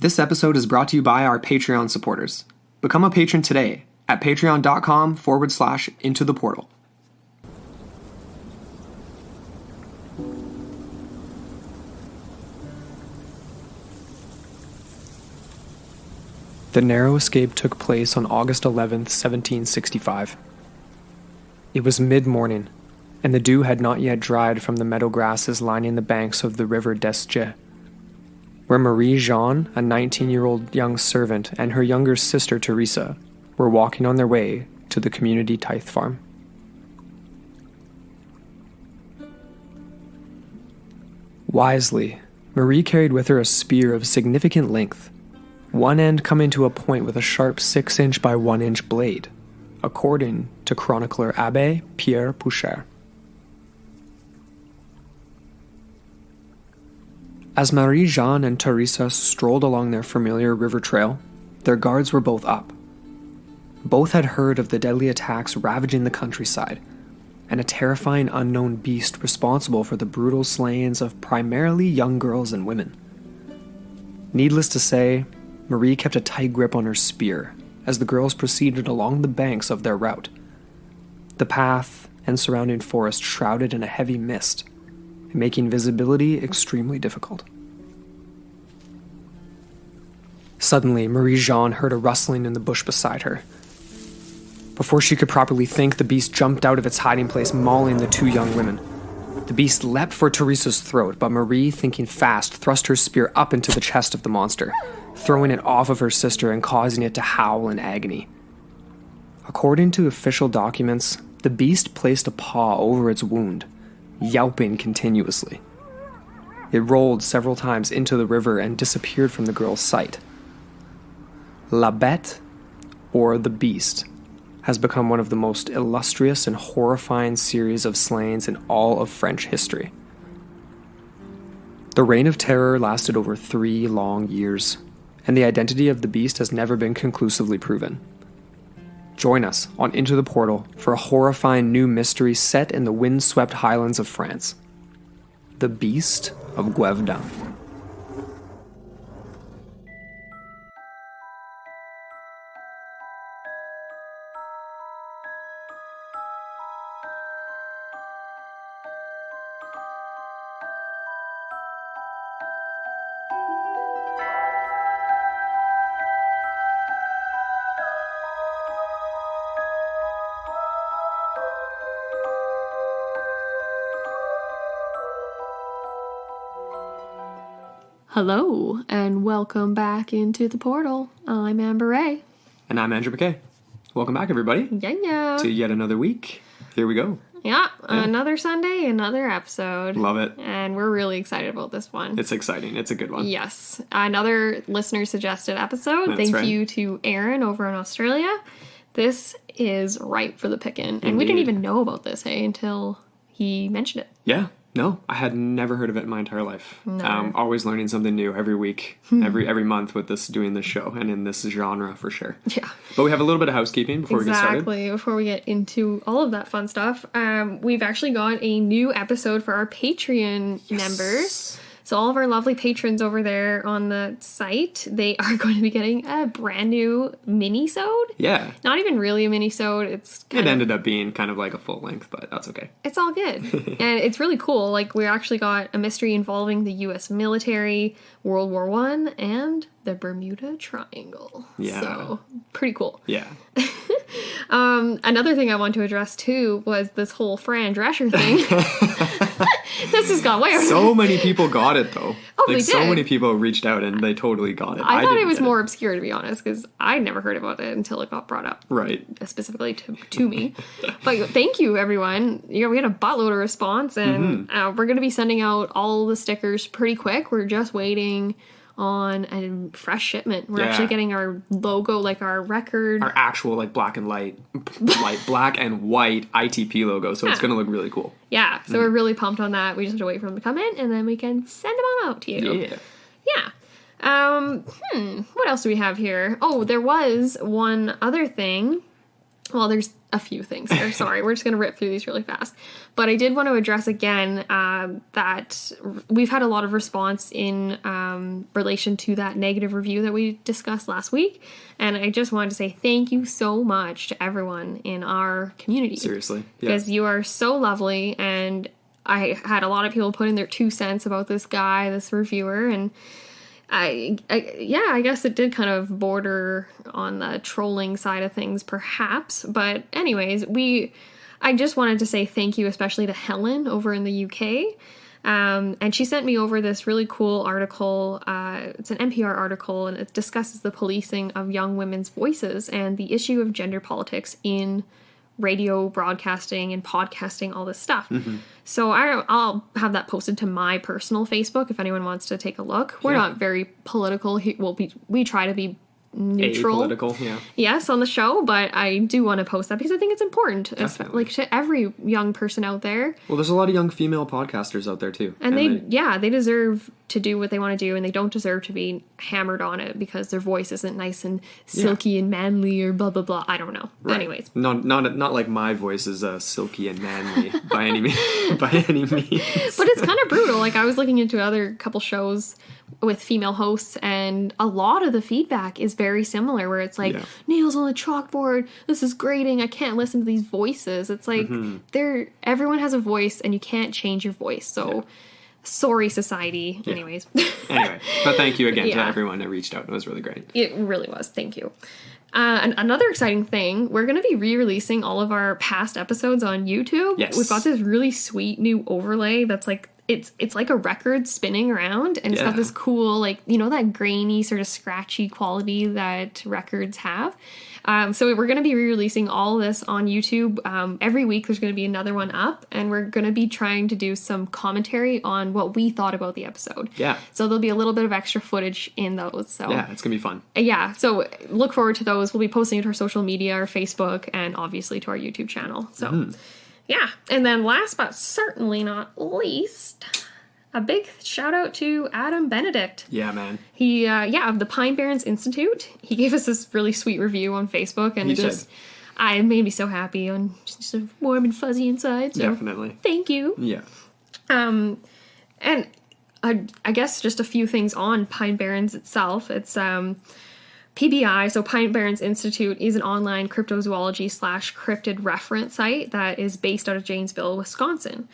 This episode is brought to you by our Patreon supporters. Become a patron today at patreon.com/intotheportal. The narrow escape took place on August 11th, 1765. It was mid-morning, and the dew had not yet dried from the meadow grasses lining the banks of the river d'Esche, where Marie-Jeanne, a 19-year-old young servant, and her younger sister Teresa were walking on their way to the community tithe farm. Wisely, Marie carried with her a spear of significant length, one end coming to a point with a sharp 6-inch by 1-inch blade, according to chronicler Abbé Pierre Pouchard. As Marie-Jeanne and Teresa strolled along their familiar river trail, their guards were both up. Both had heard of the deadly attacks ravaging the countryside, and a terrifying unknown beast responsible for the brutal slayings of primarily young girls and women. Needless to say, Marie kept a tight grip on her spear as the girls proceeded along the banks of their route. The path and surrounding forest shrouded in a heavy mist, making visibility extremely difficult. Suddenly, Marie-Jeanne heard a rustling in the bush beside her. Before she could properly think, the beast jumped out of its hiding place, mauling the two young women. The beast leapt for Teresa's throat, but Marie, thinking fast, thrust her spear up into the chest of the monster, throwing it off of her sister and causing it to howl in agony. According to official documents, the beast placed a paw over its wound, yelping continuously. It rolled several times into the river and disappeared from the girl's sight. La Bête, or the Beast, has become one of the most illustrious and horrifying series of slayings in all of French history. The reign of terror lasted over 3 long years, and the identity of the beast has never been conclusively proven. Join us on Into the Portal for a horrifying new mystery set in the windswept highlands of France. The Beast of Gevaudan. Hello, and welcome back into the portal. I'm Amber Ray. And I'm Andrew McKay. Welcome back, everybody. Yeah. To yet another week. Here we go. Yeah, another Sunday, another episode. Love it. And we're really excited about this one. It's exciting. It's a good one. Yes. Another listener-suggested episode. That's Thank right. you to Aaron over in Australia. This is ripe for the picking. And Indeed. we didn't even know about this, until he mentioned it. Yeah. No, I had never heard of it in my entire life. No. Always learning something new every week, every month with doing this show, and in this genre for sure. Yeah. But we have a little bit of housekeeping before we get started. Exactly. Before we get into all of that fun stuff, we've actually got a new episode for our Patreon members. So all of our lovely patrons over there on the site, they are going to be getting a brand new mini-sode. Yeah. Not even really a mini-sode. It ended up being kind of like a full length, but that's okay. It's all good. And it's really cool. Like, we actually got a mystery involving the U.S. military, World War I, and the Bermuda Triangle. Yeah. So, pretty cool. Yeah. Another thing I want to address, too, was this whole Fran Drescher thing. This has gone way over. So many people got it, though. Oh, like, they so did. many people reached out and they totally got it. I thought it was didn't more get obscure, to be honest, because I never heard about it until it got brought up. Right. Specifically to me. But thank you, everyone. We had a buttload of response, and we're going to be sending out all the stickers pretty quick. We're just waiting on a fresh shipment. We're actually getting our logo, like our record. Our actual, like, black and white ITP logo, so it's going to look really cool. Yeah, so we're really pumped on that. We just have to wait for them to come in, and then we can send them on out to you. Yeah. Yeah. What else do we have here? Oh, there was one other thing Well, there's a few things there. Sorry, we're just going to rip through these really fast. But I did want to address again that we've had a lot of response in relation to that negative review that we discussed last week. And I just wanted to say thank you so much to everyone in our community. Seriously. Yeah. Because you are so lovely. And I had a lot of people put in their 2 cents about this guy, this reviewer. And I guess it did kind of border on the trolling side of things, perhaps. But anyways, I just wanted to say thank you, especially to Helen over in the UK. And she sent me over this really cool article. It's an NPR article, and it discusses the policing of young women's voices and the issue of gender politics in radio broadcasting and podcasting, all this stuff. So I'll have that posted to my personal Facebook if anyone wants to take a look. We're not very political. We try to be neutral. Apolitical, yeah. Yes, on the show, but I do want to post that because I think it's important. Definitely. Like to every young person out there. Well, there's a lot of young female podcasters out there too. And they deserve to do what they want to do, and they don't deserve to be hammered on it because their voice isn't nice and silky and manly or blah blah blah. I don't know. Right. Anyways, not like my voice is silky and manly by any means. But it's kind of brutal. Like I was looking into other couple shows with female hosts, and a lot of the feedback is very similar, where it's like nails on the chalkboard, this is grating, I can't listen to these voices. It's like everyone has a voice and you can't change your voice. So sorry, society. Anyways. Anyway, but thank you again to everyone that reached out. It was really great. It really was. Thank you. And another exciting thing, we're going to be re-releasing all of our past episodes on YouTube. Yes. We've got this really sweet new overlay that's like, it's like a record spinning around, and it's got this cool, like, you know, that grainy sort of scratchy quality that records have. So we're going to be re-releasing all this on YouTube. Every week there's going to be another one up, and we're going to be trying to do some commentary on what we thought about the episode. Yeah. So there'll be a little bit of extra footage in those. So yeah, it's going to be fun. Yeah, so look forward to those. We'll be posting it to our social media, our Facebook, and obviously to our YouTube channel. So yeah, and then last but certainly not least, a big shout out to Adam Benedict. Yeah, man. He, of the Pine Barrens Institute. He gave us this really sweet review on Facebook, and it made me so happy and just warm and fuzzy inside. So definitely. Thank you. Yeah. And I guess just a few things on Pine Barrens itself. It's PBI, so Pine Barrens Institute, is an online cryptozoology/cryptid reference site that is based out of Janesville, Wisconsin.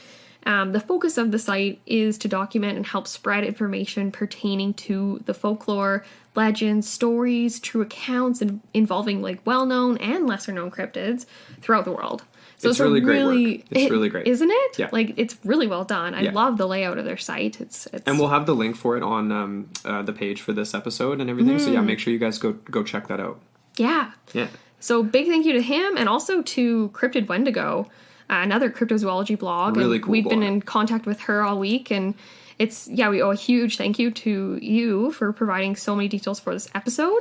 The focus of the site is to document and help spread information pertaining to the folklore, legends, stories, true accounts involving like well-known and lesser-known cryptids throughout the world. So it's really great work. It's really great. Isn't it? Yeah. Like, it's really well done. I love the layout of their site. It's And we'll have the link for it on the page for this episode and everything. So yeah, make sure you guys go check that out. Yeah. Yeah. So big thank you to him, and also to Cryptid-Wendigo, another cryptozoology blog. Really and cool we've blog. been in contact with her all week, and we owe a huge thank you to you for providing so many details for this episode.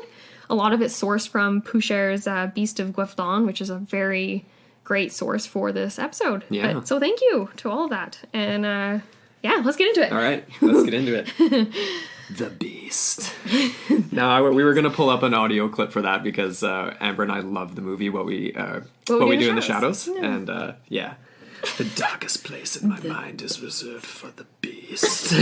A lot of it sourced from Poucher's Beast of Gevaudan, which is a very great source for this episode. Yeah. So thank you to all of that. And let's get into it. All right, let's get into it. The Beast. Now, we were going to pull up an audio clip for that because Amber and I love the movie What We Do in the Shadows. Yeah. And the darkest place in my mind is reserved for the Beast.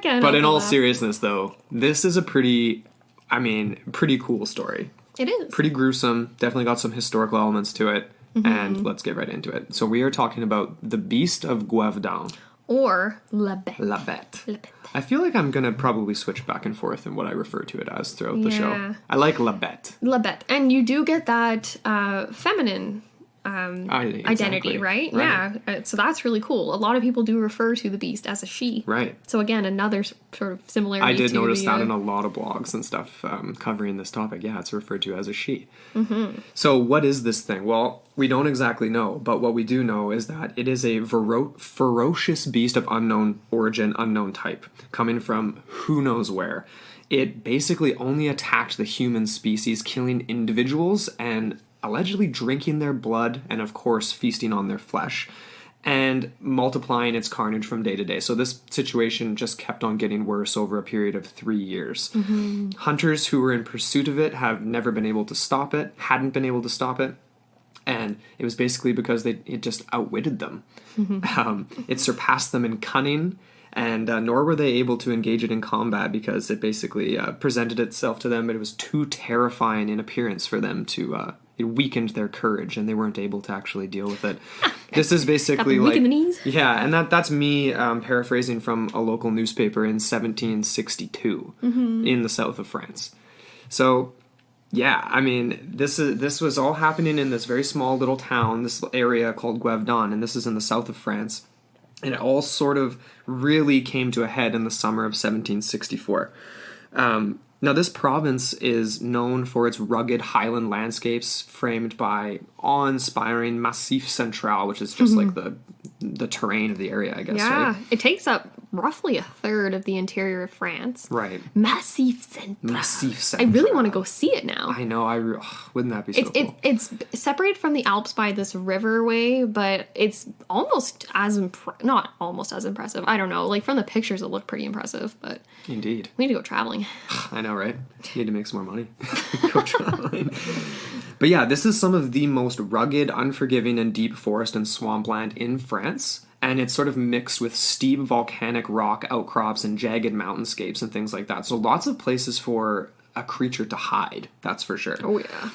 But in all seriousness, though, this is a pretty cool story. It is. Pretty gruesome. Definitely got some historical elements to it. And let's get right into it. So we are talking about the Beast of Gevaudan. Or La Bête. La Bête. I feel like I'm going to probably switch back and forth in what I refer to it as throughout the show. I like La Bête. La Bête. And you do get that feminine identity, right? Yeah. So that's really cool. A lot of people do refer to the Beast as a she. Right. So again, another sort of similarity. I did notice that in a lot of blogs and stuff covering this topic. Yeah, it's referred to as a she. So what is this thing? Well, we don't exactly know, but what we do know is that it is a ferocious beast of unknown origin, unknown type, coming from who knows where. It basically only attacked the human species, killing individuals and allegedly drinking their blood and, of course, feasting on their flesh. and multiplying its carnage from day to day. So this situation just kept on getting worse over a period of 3 years. Hunters who were in pursuit of it have never been able to stop it, hadn't been able to stop it, and it was basically because it just outwitted them. It surpassed them in cunning, and nor were they able to engage it in combat because it basically presented itself to them, but it was too terrifying in appearance for them to... it weakened their courage, and they weren't able to actually deal with it. This is basically like... weak in the knees? Yeah, and that's me paraphrasing from a local newspaper in 1762 in the south of France. So... yeah, I mean, this was all happening in this very small little town, this area called Gevaudan, and this is in the south of France. And it all sort of really came to a head in the summer of 1764. Now, this province is known for its rugged highland landscapes framed by awe-inspiring Massif Central, which is just like the terrain of the area, I guess, Yeah, right? it takes up roughly a third of the interior of France. Right. Massif Central. Massif I Central. really want to go see it now. I know, wouldn't that be so cool? It's separated from the Alps by this riverway, but it's almost as not almost as impressive. I don't know. Like, from the pictures, it looked pretty impressive, but... Indeed. we need to go traveling. I know, right? Need to make some more money. Go traveling. But yeah, this is some of the most rugged, unforgiving, and deep forest and swampland in France. And it's sort of mixed with steep volcanic rock outcrops and jagged mountainscapes and things like that. So lots of places for a creature to hide, that's for sure. Oh, yeah.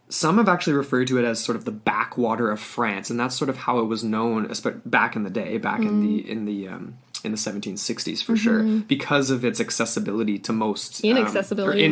Some have actually referred to it as sort of the backwater of France, and that's sort of how it was known back in the day, back in the 1760s for sure, because of its accessibility to most Inaccessibility.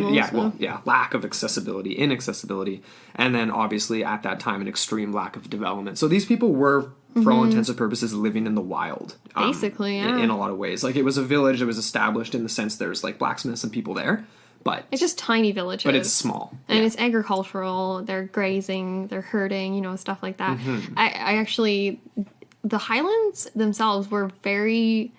lack of accessibility, inaccessibility, and then obviously at that time an extreme lack of development. So these people were, for all intents and purposes, living in the wild, Basically, yeah. in a lot of ways. Like, it was a village that was established in the sense there's like blacksmiths and people there. But it's just tiny villages. But it's small. And it's agricultural. They're grazing, they're herding, stuff like that. I actually... the Highlands themselves were very...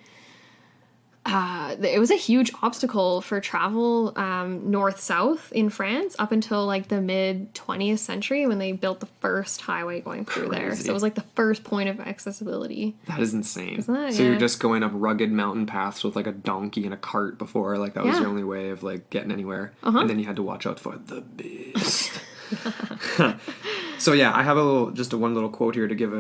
it was a huge obstacle for travel north-south in France up until like the mid-20th century when they built the first highway going through there. So it was like the first point of accessibility. That is insane. Isn't that? So yeah. you're just going up rugged mountain paths with like a donkey and a cart before. Like, that was your only way of like getting anywhere. And then you had to watch out for the beast. So yeah, I have one little quote here to give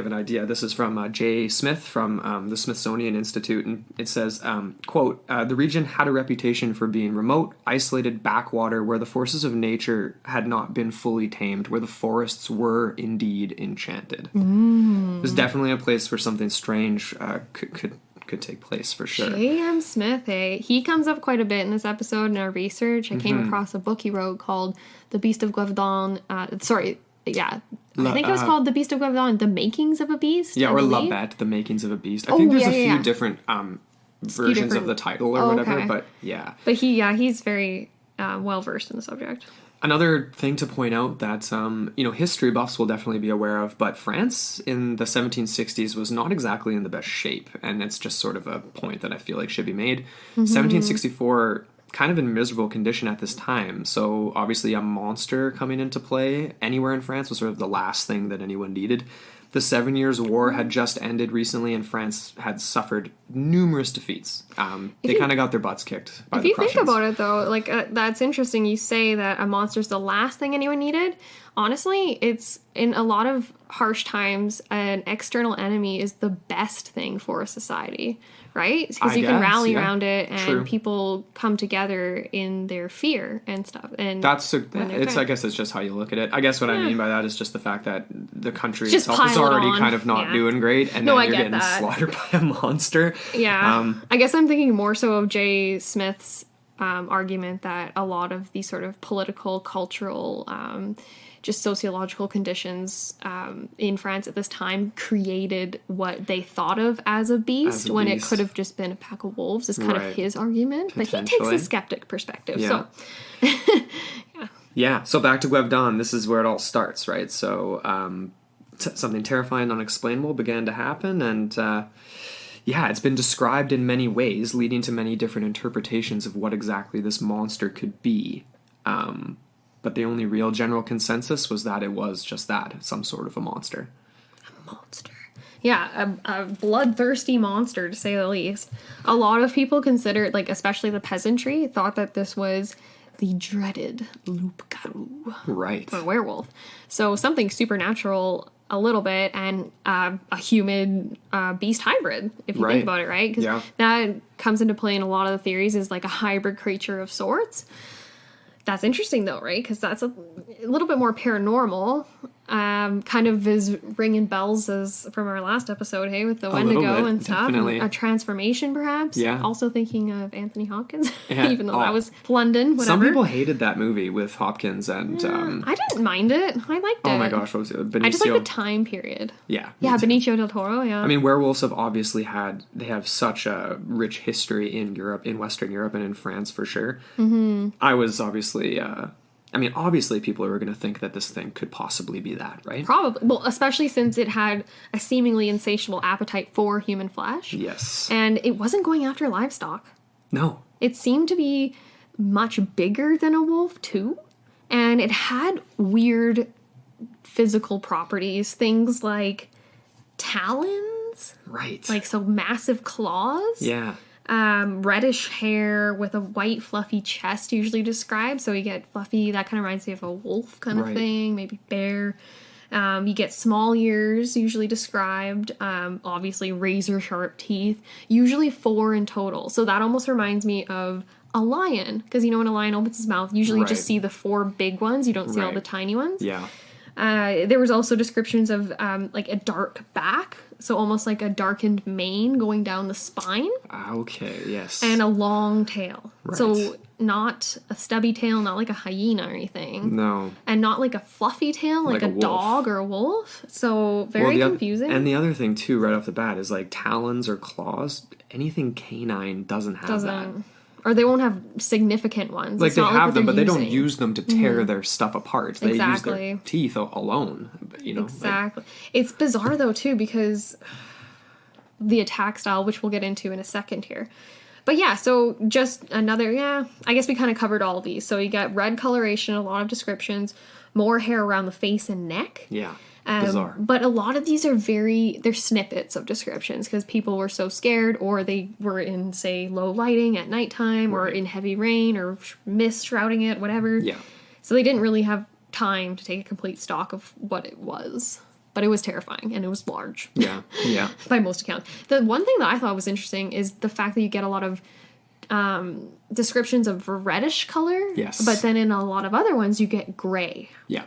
an idea. This is from J. Smith from the Smithsonian Institute, and it says, quote, the region had a reputation for being remote, isolated backwater where the forces of nature had not been fully tamed, where the forests were indeed enchanted. There's definitely a place where something strange could take place for sure. J.M. Smith, he comes up quite a bit in this episode in our research. I came across a book he wrote called The Beast of Gevaudan. I think it was called The Beast of Gevaudan, The Makings of a Beast. Yeah, or La Bête, The Makings of a Beast. I think there's a few different versions of the title or whatever, okay. But yeah. But he's very well versed in the subject. Another thing to point out that, history buffs will definitely be aware of, but France in the 1760s was not exactly in the best shape, and it's just sort of a point that I feel like should be made. 1764, kind of in miserable condition at this time, so obviously a monster coming into play anywhere in France was sort of the last thing that anyone needed. The 7 Years' War had just ended recently, and France had suffered numerous defeats. They kind of got their butts kicked by the Prussians. If you think about it, though, that's interesting. You say that a monster's the last thing anyone needed. Honestly, it's in a lot of harsh times, an external enemy is the best thing for a society, right? Because you can rally around it, and people come together in their fear and stuff. And I guess it's just how you look at it. I guess what I mean by that is just the fact that the country itself is already kind of not doing great, and then you're getting slaughtered by a monster. Yeah. I guess I'm thinking more so of J. Smith's argument that a lot of these sort of political, cultural, just sociological conditions in France at this time created what they thought of as a beast when it could have just been a pack of wolves is kind of his argument. But he takes a skeptic perspective. Yeah. So, yeah. So back to Gevaudan. This is where it all starts, right? So something terrifying, unexplainable began to happen, and it's been described in many ways, leading to many different interpretations of what exactly this monster could be. But the only real general consensus was that it was just that, some sort of a monster. A monster. Yeah, a bloodthirsty monster, to say the least. A lot of people consider, like, especially the peasantry, thought that this was the dreaded loup-garou. Right. A werewolf. So something supernatural a little bit, and a human beast hybrid, if you think about it, right? Because that comes into play in a lot of the theories as like a hybrid creature of sorts. That's interesting, though, right? Because that's a little bit more paranormal. Kind of is ringing bells as from our last episode, hey, with the Wendigo and stuff. Definitely. A transformation, perhaps. Yeah. Also thinking of Anthony Hopkins, Yeah. even though that was London, whatever. Some people hated that movie with Hopkins and... I didn't mind it. I liked it. Oh my gosh, what was it? Benicio. I just like the time period. Yeah. Yeah, Benicio del Toro, yeah. I mean, werewolves have obviously they have such a rich history in Europe, in Western Europe and in France for sure. Mm-hmm. I was obviously... obviously people are going to think that this thing could possibly be that, right? Probably. Well, especially since it had a seemingly insatiable appetite for human flesh. Yes. And it wasn't going after livestock. No. It seemed to be much bigger than a wolf, too. And it had weird physical properties. Things like talons. Right. Like, so massive claws. Yeah. Reddish hair with a white fluffy chest usually described. So you get fluffy, that kind of reminds me of a wolf kind of thing, maybe bear. You get small ears usually described. Obviously razor sharp teeth, usually 4 in total. So that almost reminds me of a lion, because you know when a lion opens his mouth, usually you just see the 4 big ones. You don't see all the tiny ones. Yeah. There was also descriptions of like a dark back, so almost like a darkened mane going down the spine. Okay, yes. And a long tail. Right. So not a stubby tail, not like a hyena or anything. No. And not like a fluffy tail, like a dog or a wolf. So very confusing. And the other thing too, right off the bat, is like talons or claws. Anything canine doesn't have that. Or they won't have significant ones. Like it's they not have like them, but they don't using. use them to tear their stuff apart. They use Exactly. their teeth alone. You know, exactly. It's bizarre though too, because the attack style, which we'll get into in a second here. But yeah, so just another, I guess we kind of covered all of these. So you got red coloration, a lot of descriptions, more hair around the face and neck. Yeah. Bizarre. But a lot of these are they're snippets of descriptions because people were so scared, or they were in, say, low lighting at nighttime or in heavy rain or mist shrouding it, whatever. Yeah. So they didn't really have time to take a complete stock of what it was. But it was terrifying, and it was large. Yeah, yeah. By most accounts. The one thing that I thought was interesting is the fact that you get a lot of descriptions of reddish color. Yes. But then in a lot of other ones, you get gray. Yeah.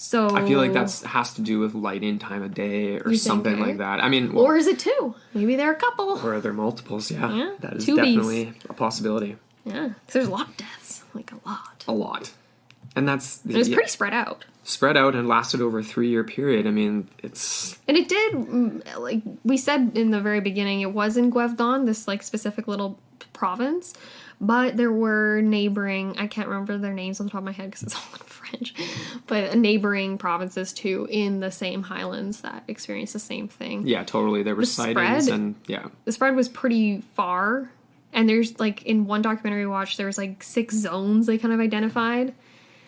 So I feel like that has to do with lighting, time of day, or something like that. I mean, or is it 2? Maybe they're a couple. Or are there multiples? Yeah, that is 2 definitely bees. a possibility. Yeah, because there's a lot of deaths, like a lot. A lot, and that's it was pretty spread out. Spread out and lasted over a 3-year period. I mean, and it did, like we said in the very beginning, it was in Gevaudan, this like specific little province. But there were neighboring, I can't remember their names on the top of my head because it's all in French, but neighboring provinces too in the same highlands that experienced the same thing. Yeah, totally. There were sightings and the spread was pretty far. And there's like in one documentary we watched, there was like 6 zones they kind of identified.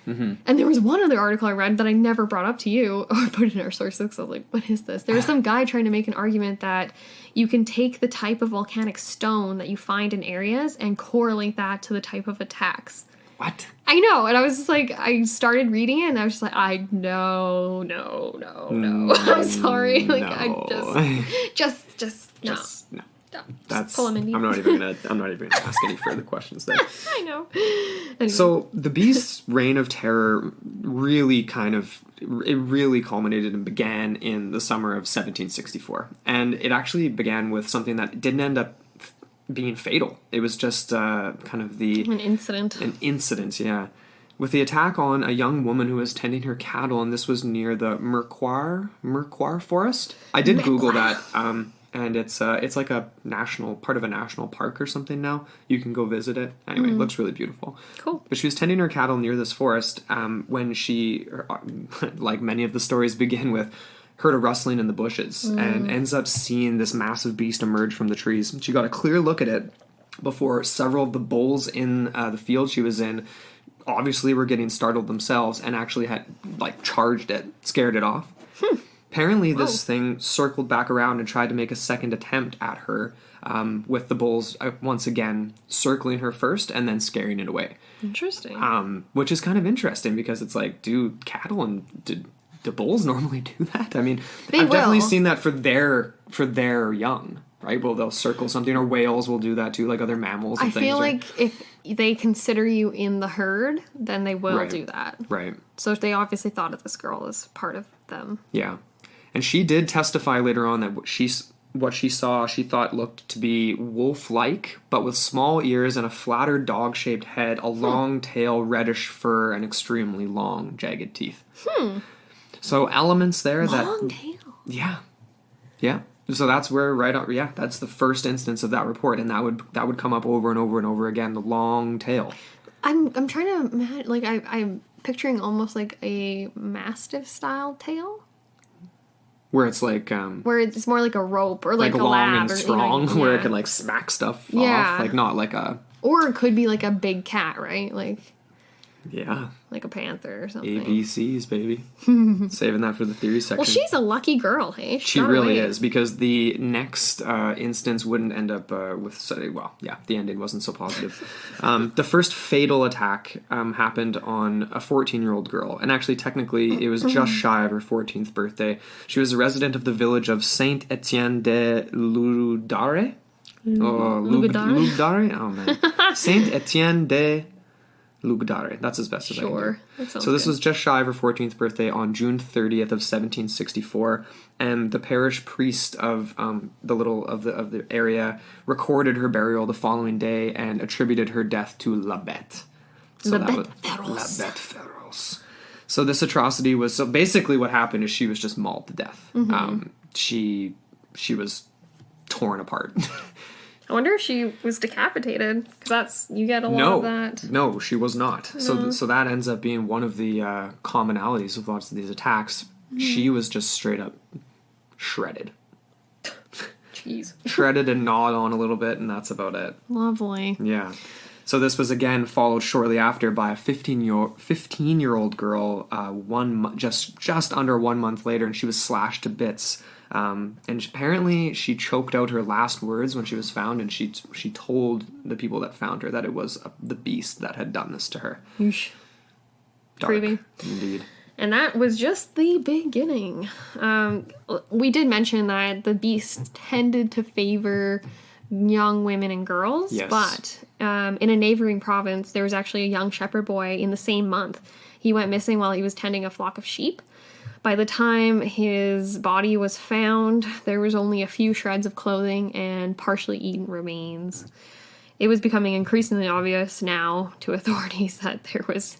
Mm-hmm. And there was one other article I read that I never brought up to you or put in our sources because I was like, what is this? There was some guy trying to make an argument that you can take the type of volcanic stone that you find in areas and correlate that to the type of attacks. What? I know. And I was just like, I started reading it and I was just like, no. I'm sorry. Like, I just no. That's. I'm not even gonna ask any further questions there. I know. Anyway. So the Beast's reign of terror really culminated and began in the summer of 1764, and it actually began with something that didn't end up being fatal. It was just kind of an incident, yeah. With the attack on a young woman who was tending her cattle, and this was near the Merquoir forest. I did Google that. And it's like a part of a national park or something now. You can go visit it. Anyway, it looks really beautiful. Cool. But she was tending her cattle near this forest when she, like many of the stories begin with, heard a rustling in the bushes and ends up seeing this massive beast emerge from the trees. She got a clear look at it before several of the bulls in the field she was in obviously were getting startled themselves and actually had, like, charged it, scared it off. Apparently, this thing circled back around and tried to make a second attempt at her, with the bulls once again circling her first and then scaring it away. Interesting. Which is kind of interesting because it's like, do cattle and do bulls normally do that? I mean, I've definitely seen that for their young, right? Well, they'll circle something, or whales will do that too, like other mammals and I things. feel like if they consider you in the herd, then they will do that. Right. So they obviously thought of this girl as part of them. Yeah. And she did testify later on that what she saw, she thought looked to be wolf-like, but with small ears and a flatter dog-shaped head, a long tail, reddish fur, and extremely long, jagged teeth. So elements there long tail. Yeah. Yeah. So that's where that's the first instance of that report, and that would come up over and over and over again, the long tail. I'm trying to imagine, like, I'm picturing almost like a mastiff style tail. Where it's like where it's more like a rope, or like a long lab, and or strong, you know, where it can like smack stuff off, like not like a. Or it could be like a big cat, right? Like a panther or something. ABCs, baby. Saving that for the theory section. Well, she's a lucky girl, hey? She really is, because the next instance wouldn't end up the ending wasn't so positive. The first fatal attack happened on a 14-year-old girl, and actually, technically, it was just shy of her 14th birthday. She was a resident of the village of Saint-Étienne de Loudare. Lougdare? Oh, man. Saint-Étienne de Lougdare. That's as best as I can do. So this was just shy of her 14th birthday on June 30th of 1764, and the parish priest of the area recorded her burial the following day and attributed her death to La Bête. So La Bête féroce. So this atrocity was basically what happened is she was just mauled to death. She was torn apart. I wonder if she was decapitated, because you get a lot of that. No, she was not. No. So that ends up being one of the commonalities of lots of these attacks. She was just straight up shredded. Jeez. Shredded and gnawed on a little bit, and that's about it. Lovely. Yeah. So this was again followed shortly after by a 15-year-old girl, just under 1 month later, and she was slashed to bits. And apparently she choked out her last words when she was found, and she told the people that found her that it was the beast that had done this to her. Yeesh. Dark, creepy. Indeed. And that was just the beginning. We did mention that the beast tended to favor young women and girls, yes. But in a neighboring province, there was actually a young shepherd boy in the same month. He went missing while he was tending a flock of sheep. By the time his body was found, there was only a few shreds of clothing and partially eaten remains. It was becoming increasingly obvious now to authorities that there's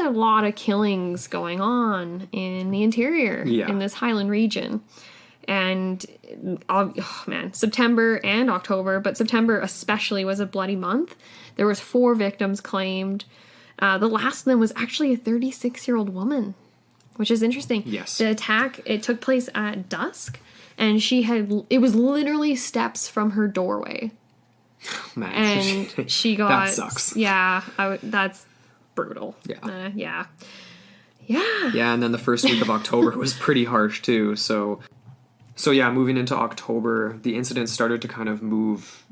a lot of killings going on in the interior, in this highland region. And, September and October, but September especially was a bloody month. There was 4 victims claimed. The last of them was actually a 36-year-old woman, which is interesting. Yes. The attack, it took place at dusk, and it was literally steps from her doorway. Man, and she got... That sucks. Yeah, that's brutal. Yeah. Yeah, and then the first week of October was pretty harsh, too, so moving into October, the incident started to kind of move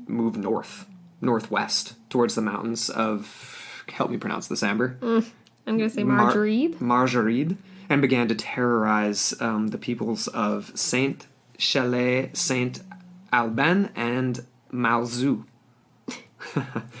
northwest, towards the mountains of... Help me pronounce this, Amber. I'm going to say Margeride. And began to terrorize the peoples of Saint Chalet, Saint Alban, and Malzou.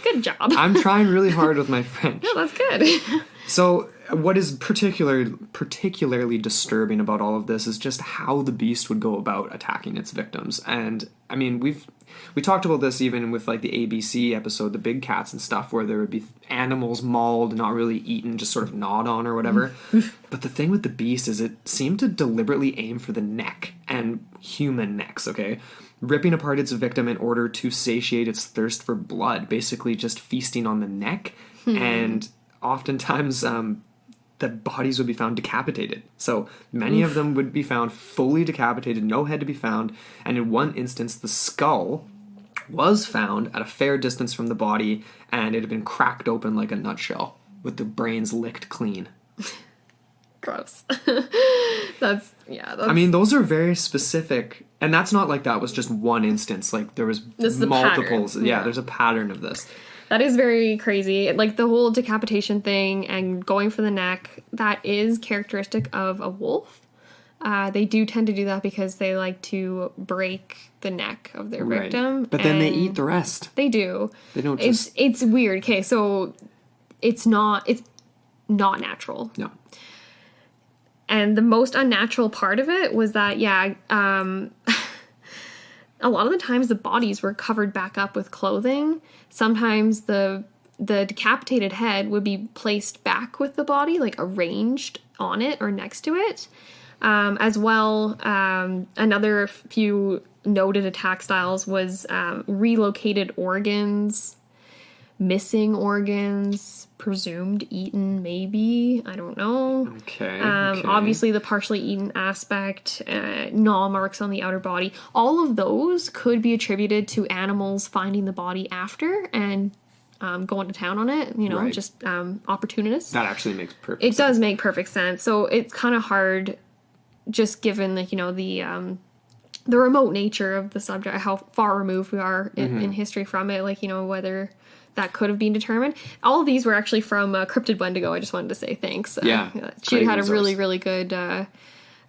Good job. I'm trying really hard with my French. No, that's good. So what is particularly disturbing about all of this is just how the beast would go about attacking its victims. And I mean, we talked about this even with like the ABC episode, the big cats and stuff, where there would be animals mauled, not really eaten, just sort of gnawed on or whatever. But the thing with the beast is it seemed to deliberately aim for the neck, and human necks, okay? Ripping apart its victim in order to satiate its thirst for blood, basically just feasting on the neck. And oftentimes the bodies would be found decapitated. So many of them would be found fully decapitated, no head to be found, and in one instance the skull was found at a fair distance from the body, and it had been cracked open like a nutshell, with the brains licked clean. Gross. That's Yeah. I mean, those are very specific. And that's not like that was just one instance. Like, there was multiples. Yeah, there's a pattern of this. That is very crazy. Like, the whole decapitation thing and going for the neck, that is characteristic of a wolf. They do tend to do that because they like to break the neck of their victim. But then they eat the rest. They do. They don't just... It's weird. Okay, so it's not natural. No. And the most unnatural part of it was that, a lot of the times the bodies were covered back up with clothing. Sometimes the decapitated head would be placed back with the body, like arranged on it or next to it. As well, another few noted attack styles was relocated organs, missing organs, presumed eaten, maybe. I don't know. Okay. Obviously, the partially eaten aspect, gnaw marks on the outer body. All of those could be attributed to animals finding the body after and going to town on it, just opportunists. That actually makes perfect sense. It does make perfect sense. So it's kind of hard, just given the remote nature of the subject, how far removed we are in history from it, whether that could have been determined. All of these were actually from Cryptid-Wendigo. I just wanted to say thanks. She had a really, really good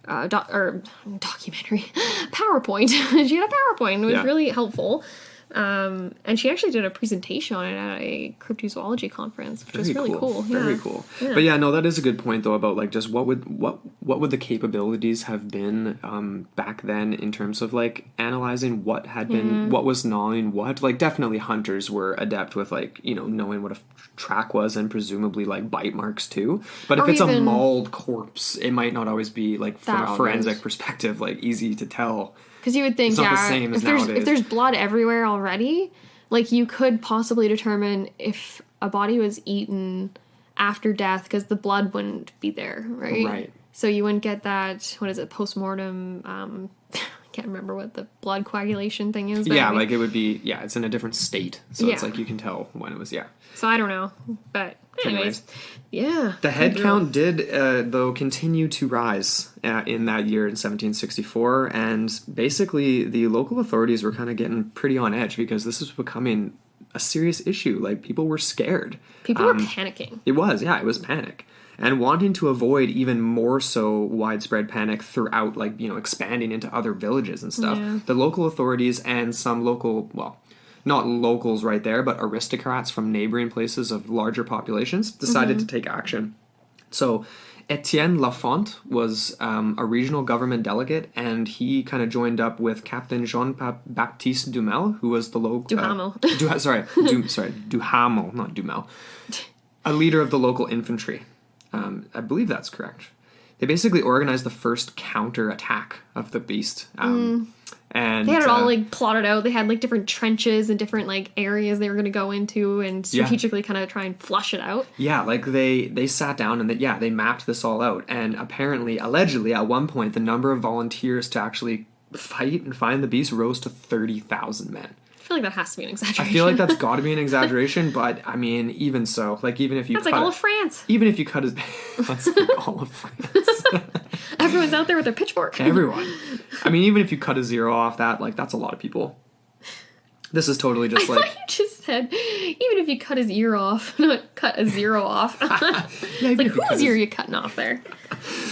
documentary. PowerPoint. She had a PowerPoint. It was really helpful. And she actually did a presentation on it at a cryptozoology conference, which was really cool. Very cool. Yeah. But that is a good point though about just what would the capabilities have been back then in terms of analyzing what had been, what was gnawing what. Definitely hunters were adept with knowing what a track was and presumably bite marks too. But if it's a mauled corpse, it might not always be from a forensic perspective easy to tell. Because you would think, if there's blood everywhere already, you could possibly determine if a body was eaten after death because the blood wouldn't be there, right? Right. So you wouldn't get that, post-mortem, I can't remember what the blood coagulation thing is. But it would be, it's in a different state. So it's you can tell when it was, So I don't know, but anyways. Yeah. The head count did, though, continue to rise in that year in 1764, and basically the local authorities were kind of getting pretty on edge because this was becoming a serious issue. People were scared. People were panicking. It was panic. And wanting to avoid even more so widespread panic throughout, expanding into other villages and stuff, the local authorities and some local, not locals right there, but aristocrats from neighboring places of larger populations decided to take action. So Etienne Lafont was a regional government delegate, and he kind of joined up with Captain Jean-Baptiste Dumel, who was the local... Duhamel. Duhamel, not Dumel. A leader of the local infantry. I believe that's correct. They basically organized the first counter-attack of the beast. And they had it all plotted out. They had different trenches and different areas they were going to go into and strategically kind of try and flush it out. Yeah, they sat down and they mapped this all out. And apparently, allegedly, at one point, the number of volunteers to actually fight and find the beast rose to 30,000 men. I feel like that has to be an exaggeration. I feel like that's got to be an exaggeration, but I mean, even so, even if you that's all of France. Even if you cut his, that's all of France. Everyone's out there with their pitchfork. Everyone. I mean, even if you cut a zero off that, that's a lot of people. This is totally just I thought you just said, even if you cut his ear off, not cut a zero off. Whose ear are you cutting off there?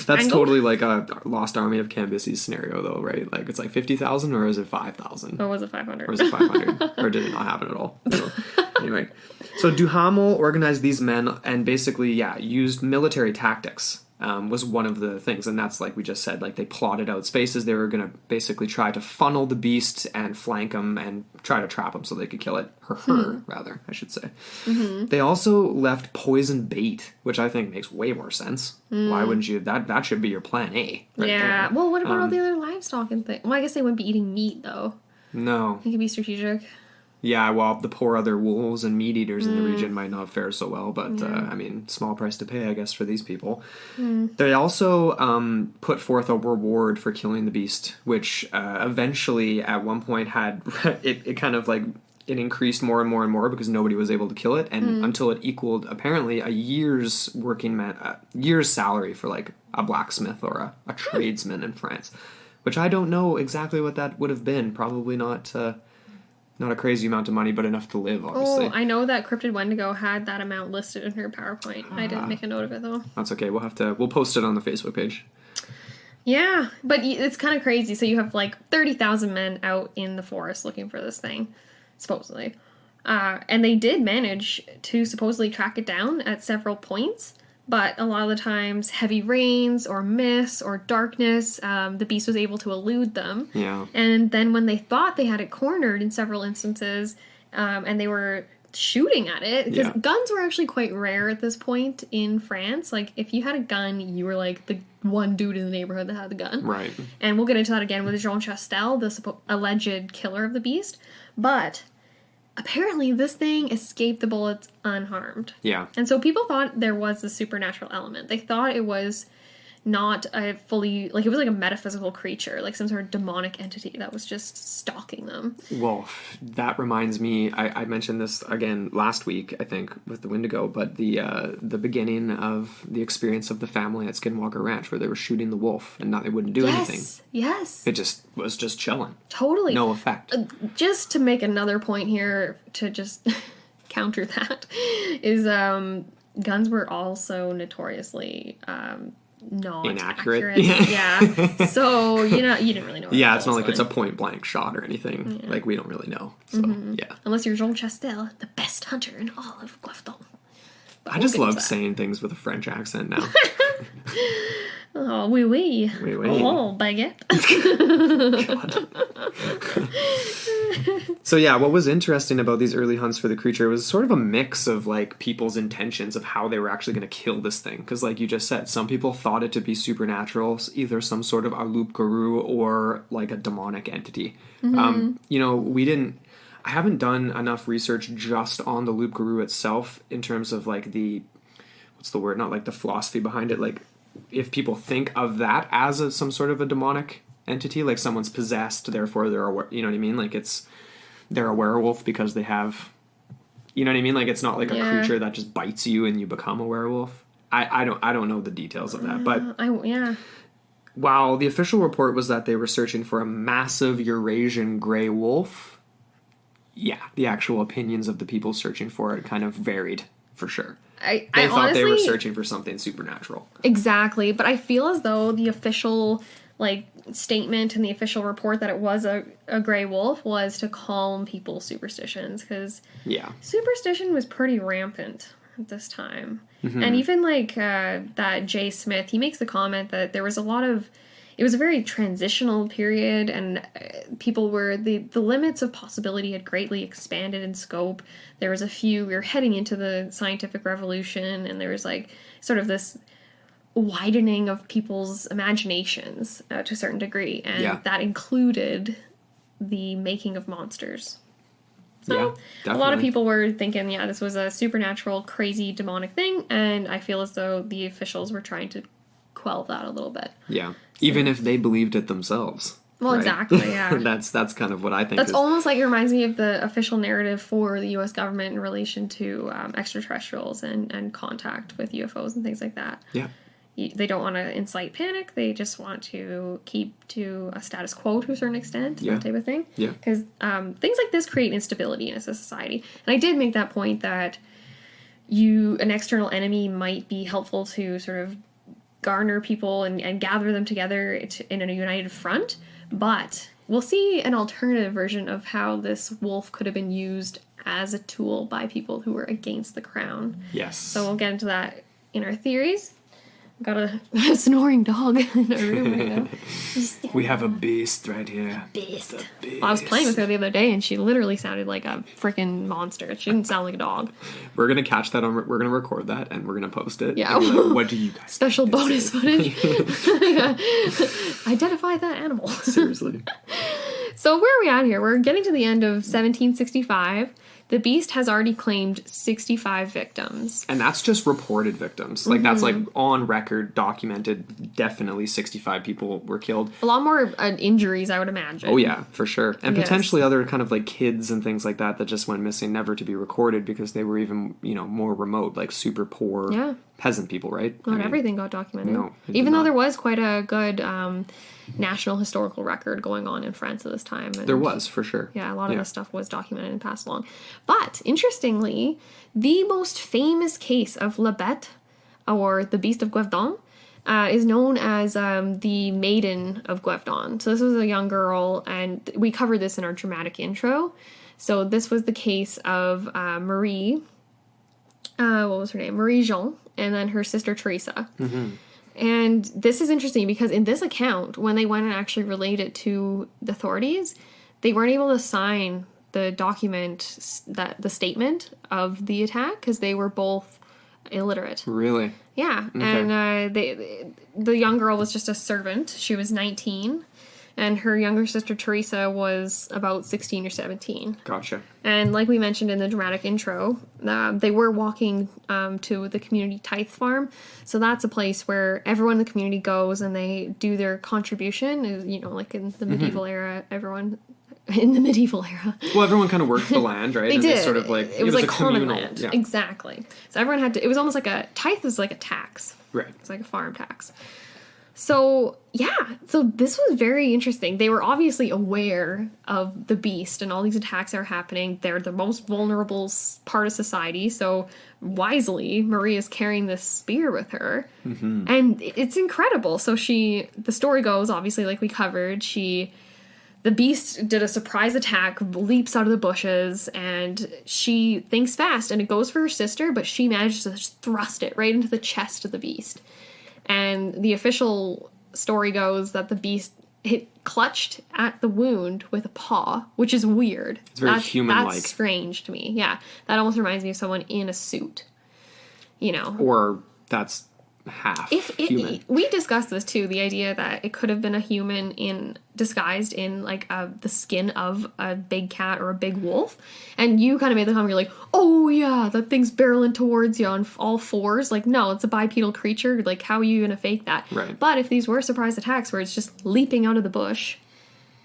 That's totally a Lost Army of Cambyses scenario, though, right? It's 50,000, or is it 5,000? Or was it 500? Or was it 500? Or did it not happen at all? So, anyway. So Duhamel organized these men and basically, used military tactics. Was one of the things, and that's we just said, they plotted out spaces. They were going to basically try to funnel the beast and flank him and try to trap him so they could kill it. Her, rather, I should say. They also left poison bait, which I think makes way more sense. Why wouldn't you? That should be your plan A. Right there. Well, what about all the other livestock and things? Well, I guess they wouldn't be eating meat, though. No. It could be strategic. Yeah, well, the poor other wolves and meat eaters in the region might not fare so well, but, I mean, small price to pay, I guess, for these people. They also put forth a reward for killing the beast, which eventually, at one point, had... It kind of, it increased more and more and more because nobody was able to kill it, and until it equaled apparently a year's year's salary for like a blacksmith or a tradesman in France, which I don't know exactly what that would have been. Probably not a crazy amount of money, but enough to live, obviously. Oh, I know that Cryptid-Wendigo had that amount listed in her PowerPoint. I didn't make a note of it though. That's okay. We'll post it on the Facebook page. Yeah, but it's kind of crazy. So you have like 30,000 men out in the forest looking for this thing, supposedly. And they did manage to supposedly track it down at several points, but a lot of the times heavy rains or mist or darkness, the beast was able to elude them. Yeah. And then when they thought they had it cornered in several instances, and they were shooting at it, because guns were actually quite rare at this point in France. Like, if you had a gun, you were like the one dude in the neighborhood that had the gun. Right. And we'll get into that again with Jean Chastel, the alleged killer of the beast. But apparently this thing escaped the bullets unharmed. Yeah. And so people thought there was a supernatural element. They thought it was not a fully, like, it was like a metaphysical creature, like some sort of demonic entity that was just stalking them. Well, that reminds me, I mentioned this again last week, I think, with the Wendigo, but the beginning of the experience of the family at Skinwalker Ranch, where they were shooting the wolf and they wouldn't do anything. Yes. It just was just chilling. Totally. No effect. Just to make another point here to just counter that is guns were also notoriously not inaccurate. Yeah. So, you didn't really know. Yeah, it's not like it's a point blank shot or anything. Yeah. Like, we don't really know. So, yeah. Unless you're Jean Chastel, the best hunter in all of Gevaudan. I just love saying things with a French accent now. Oh, oui, oui. Oui, oui. Oh, baguette. So yeah, what was interesting about these early hunts for the creature was sort of a mix of like people's intentions of how they were actually going to kill this thing. Because like you just said, some people thought it to be supernatural, either some sort of a loup-garou or like a demonic entity. I haven't done enough research just on the loup-garou itself in terms of like what's the word? Not like the philosophy behind it, like if people think of that as some sort of a demonic entity, like someone's possessed, therefore they're you know what I mean? Like they're a werewolf because they have, you know what I mean? Like it's not like a creature that just bites you and you become a werewolf. I don't know the details of that, but while the official report was that they were searching for a massive Eurasian gray wolf, the actual opinions of the people searching for it kind of varied for sure. They thought honestly, they were searching for something supernatural. Exactly, but I feel as though the official statement in the official report that it was a gray wolf was to calm people's superstitions, because superstition was pretty rampant at this time. And even that Jay Smith, he makes the comment that there was it was a very transitional period, and people were, the limits of possibility had greatly expanded in scope. There was we were heading into the scientific revolution, and there was sort of this widening of people's imaginations to a certain degree, and that included the making of monsters. So a lot of people were thinking, this was a supernatural, crazy, demonic thing, and I feel as though the officials were trying to quell that a little bit. Yeah. Even if they believed it themselves. Well, right? Exactly, yeah. That's kind of what I think. That's almost like it reminds me of the official narrative for the U.S. government in relation to extraterrestrials and contact with UFOs and things like that. Yeah. They don't want to incite panic. They just want to keep to a status quo to a certain extent, that type of thing. Yeah. Because things like this create instability in a society. And I did make that point that an external enemy might be helpful to sort of garner people and gather them together in a united front, but we'll see an alternative version of how this wolf could have been used as a tool by people who were against the crown. Yes. So we'll get into that in our theories. Got a snoring dog in our room right now. We have a beast right here. Beast. Well, I was playing with her the other day, and she literally sounded like a freaking monster. She didn't sound like a dog. We're going to catch that we're going to record that, and we're going to post it. Yeah. What do you guys Special bonus footage. Identify that animal. Seriously. So where are we at here? We're getting to the end of 1765. The Beast has already claimed 65 victims. And that's just reported victims. Like, that's, like, on record, documented, definitely 65 people were killed. A lot more injuries, I would imagine. Oh, yeah, for sure. And potentially other kind of, like, kids and things like that just went missing, never to be recorded because they were even, more remote, like, super poor peasant people, right? Not everything got documented. No, even though there was quite a good national historical record going on in France at this time. And there was, for sure. Yeah, a lot of this stuff was documented and passed along. But, interestingly, the most famous case of La Bête, or the Beast of Gevaudan, is known as the Maiden of Gevaudan. So this was a young girl, and we covered this in our dramatic intro. So this was the case of Marie, what was her name? Marie Jean, and then her sister Teresa. Mm-hmm. And this is interesting because in this account, when they went and actually relayed it to the authorities, they weren't able to sign the document, the statement of the attack, because they were both illiterate. Really? Yeah. Okay. And the young girl was just a servant. She was 19. And her younger sister, Teresa, was about 16 or 17. Gotcha. And like we mentioned in the dramatic intro, they were walking to the community tithe farm. So that's a place where everyone in the community goes and they do their contribution. Like in the medieval era, everyone... In the medieval era. Well, everyone kind of worked the land, right? They did. They sort of like... It was like common communal land. Yeah. Exactly. So everyone had to... It was almost like a... Tithe was like a tax. Right. It's like a farm tax. So, yeah. So this was very interesting. They were obviously aware of the Beast and all these attacks that are happening. They're the most vulnerable part of society. So, wisely, Marie is carrying this spear with her. Mm-hmm. And it's incredible. So the story goes, obviously, like we covered, the Beast did a surprise attack, leaps out of the bushes, and she thinks fast, and it goes for her sister, but she manages to just thrust it right into the chest of the Beast. And the official story goes that the Beast clutched at the wound with a paw, which is weird. It's very human-like. That's strange to me. Yeah, that almost reminds me of someone in a suit. Or that's half human. We discussed this too, the idea that it could have been a human disguised in like the skin of a big cat or a big wolf, and you kind of made the comment, you're like, oh yeah, that thing's barreling towards you on all fours. Like, no, it's a bipedal creature. Like, how are you gonna fake that? Right. But if these were surprise attacks where it's just leaping out of the bush,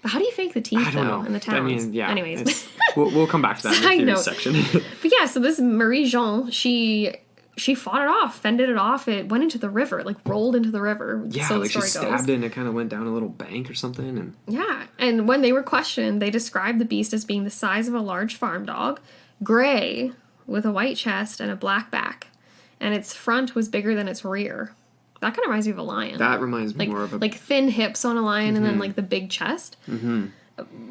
how do you fake the teeth though in the towns? I mean, yeah. Anyways, we'll come back to that in the theory section. But yeah, so this Marie Jean, she fought it off, fended it off. It went into the river, like rolled into the river. Yeah, so like she stabbed it and it kind of went down a little bank or something. And yeah, and when they were questioned, they described the Beast as being the size of a large farm dog, gray, with a white chest and a black back. And its front was bigger than its rear. That kind of reminds me of a lion. That reminds me more of a... Like thin hips on a lion and then like the big chest. Mm-hmm.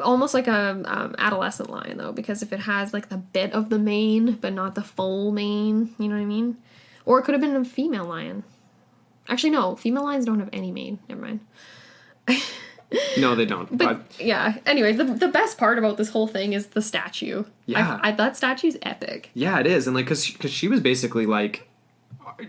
Almost like a adolescent lion, though, because if it has like the bit of the mane but not the full mane, you know what I mean? Or it could have been a female lion. Actually, no, female lions don't have any mane. Never mind. No, they don't. But yeah, anyway, the best part about this whole thing is the statue. Yeah. That statue's epic. Yeah, it is. And like, cause she was basically like,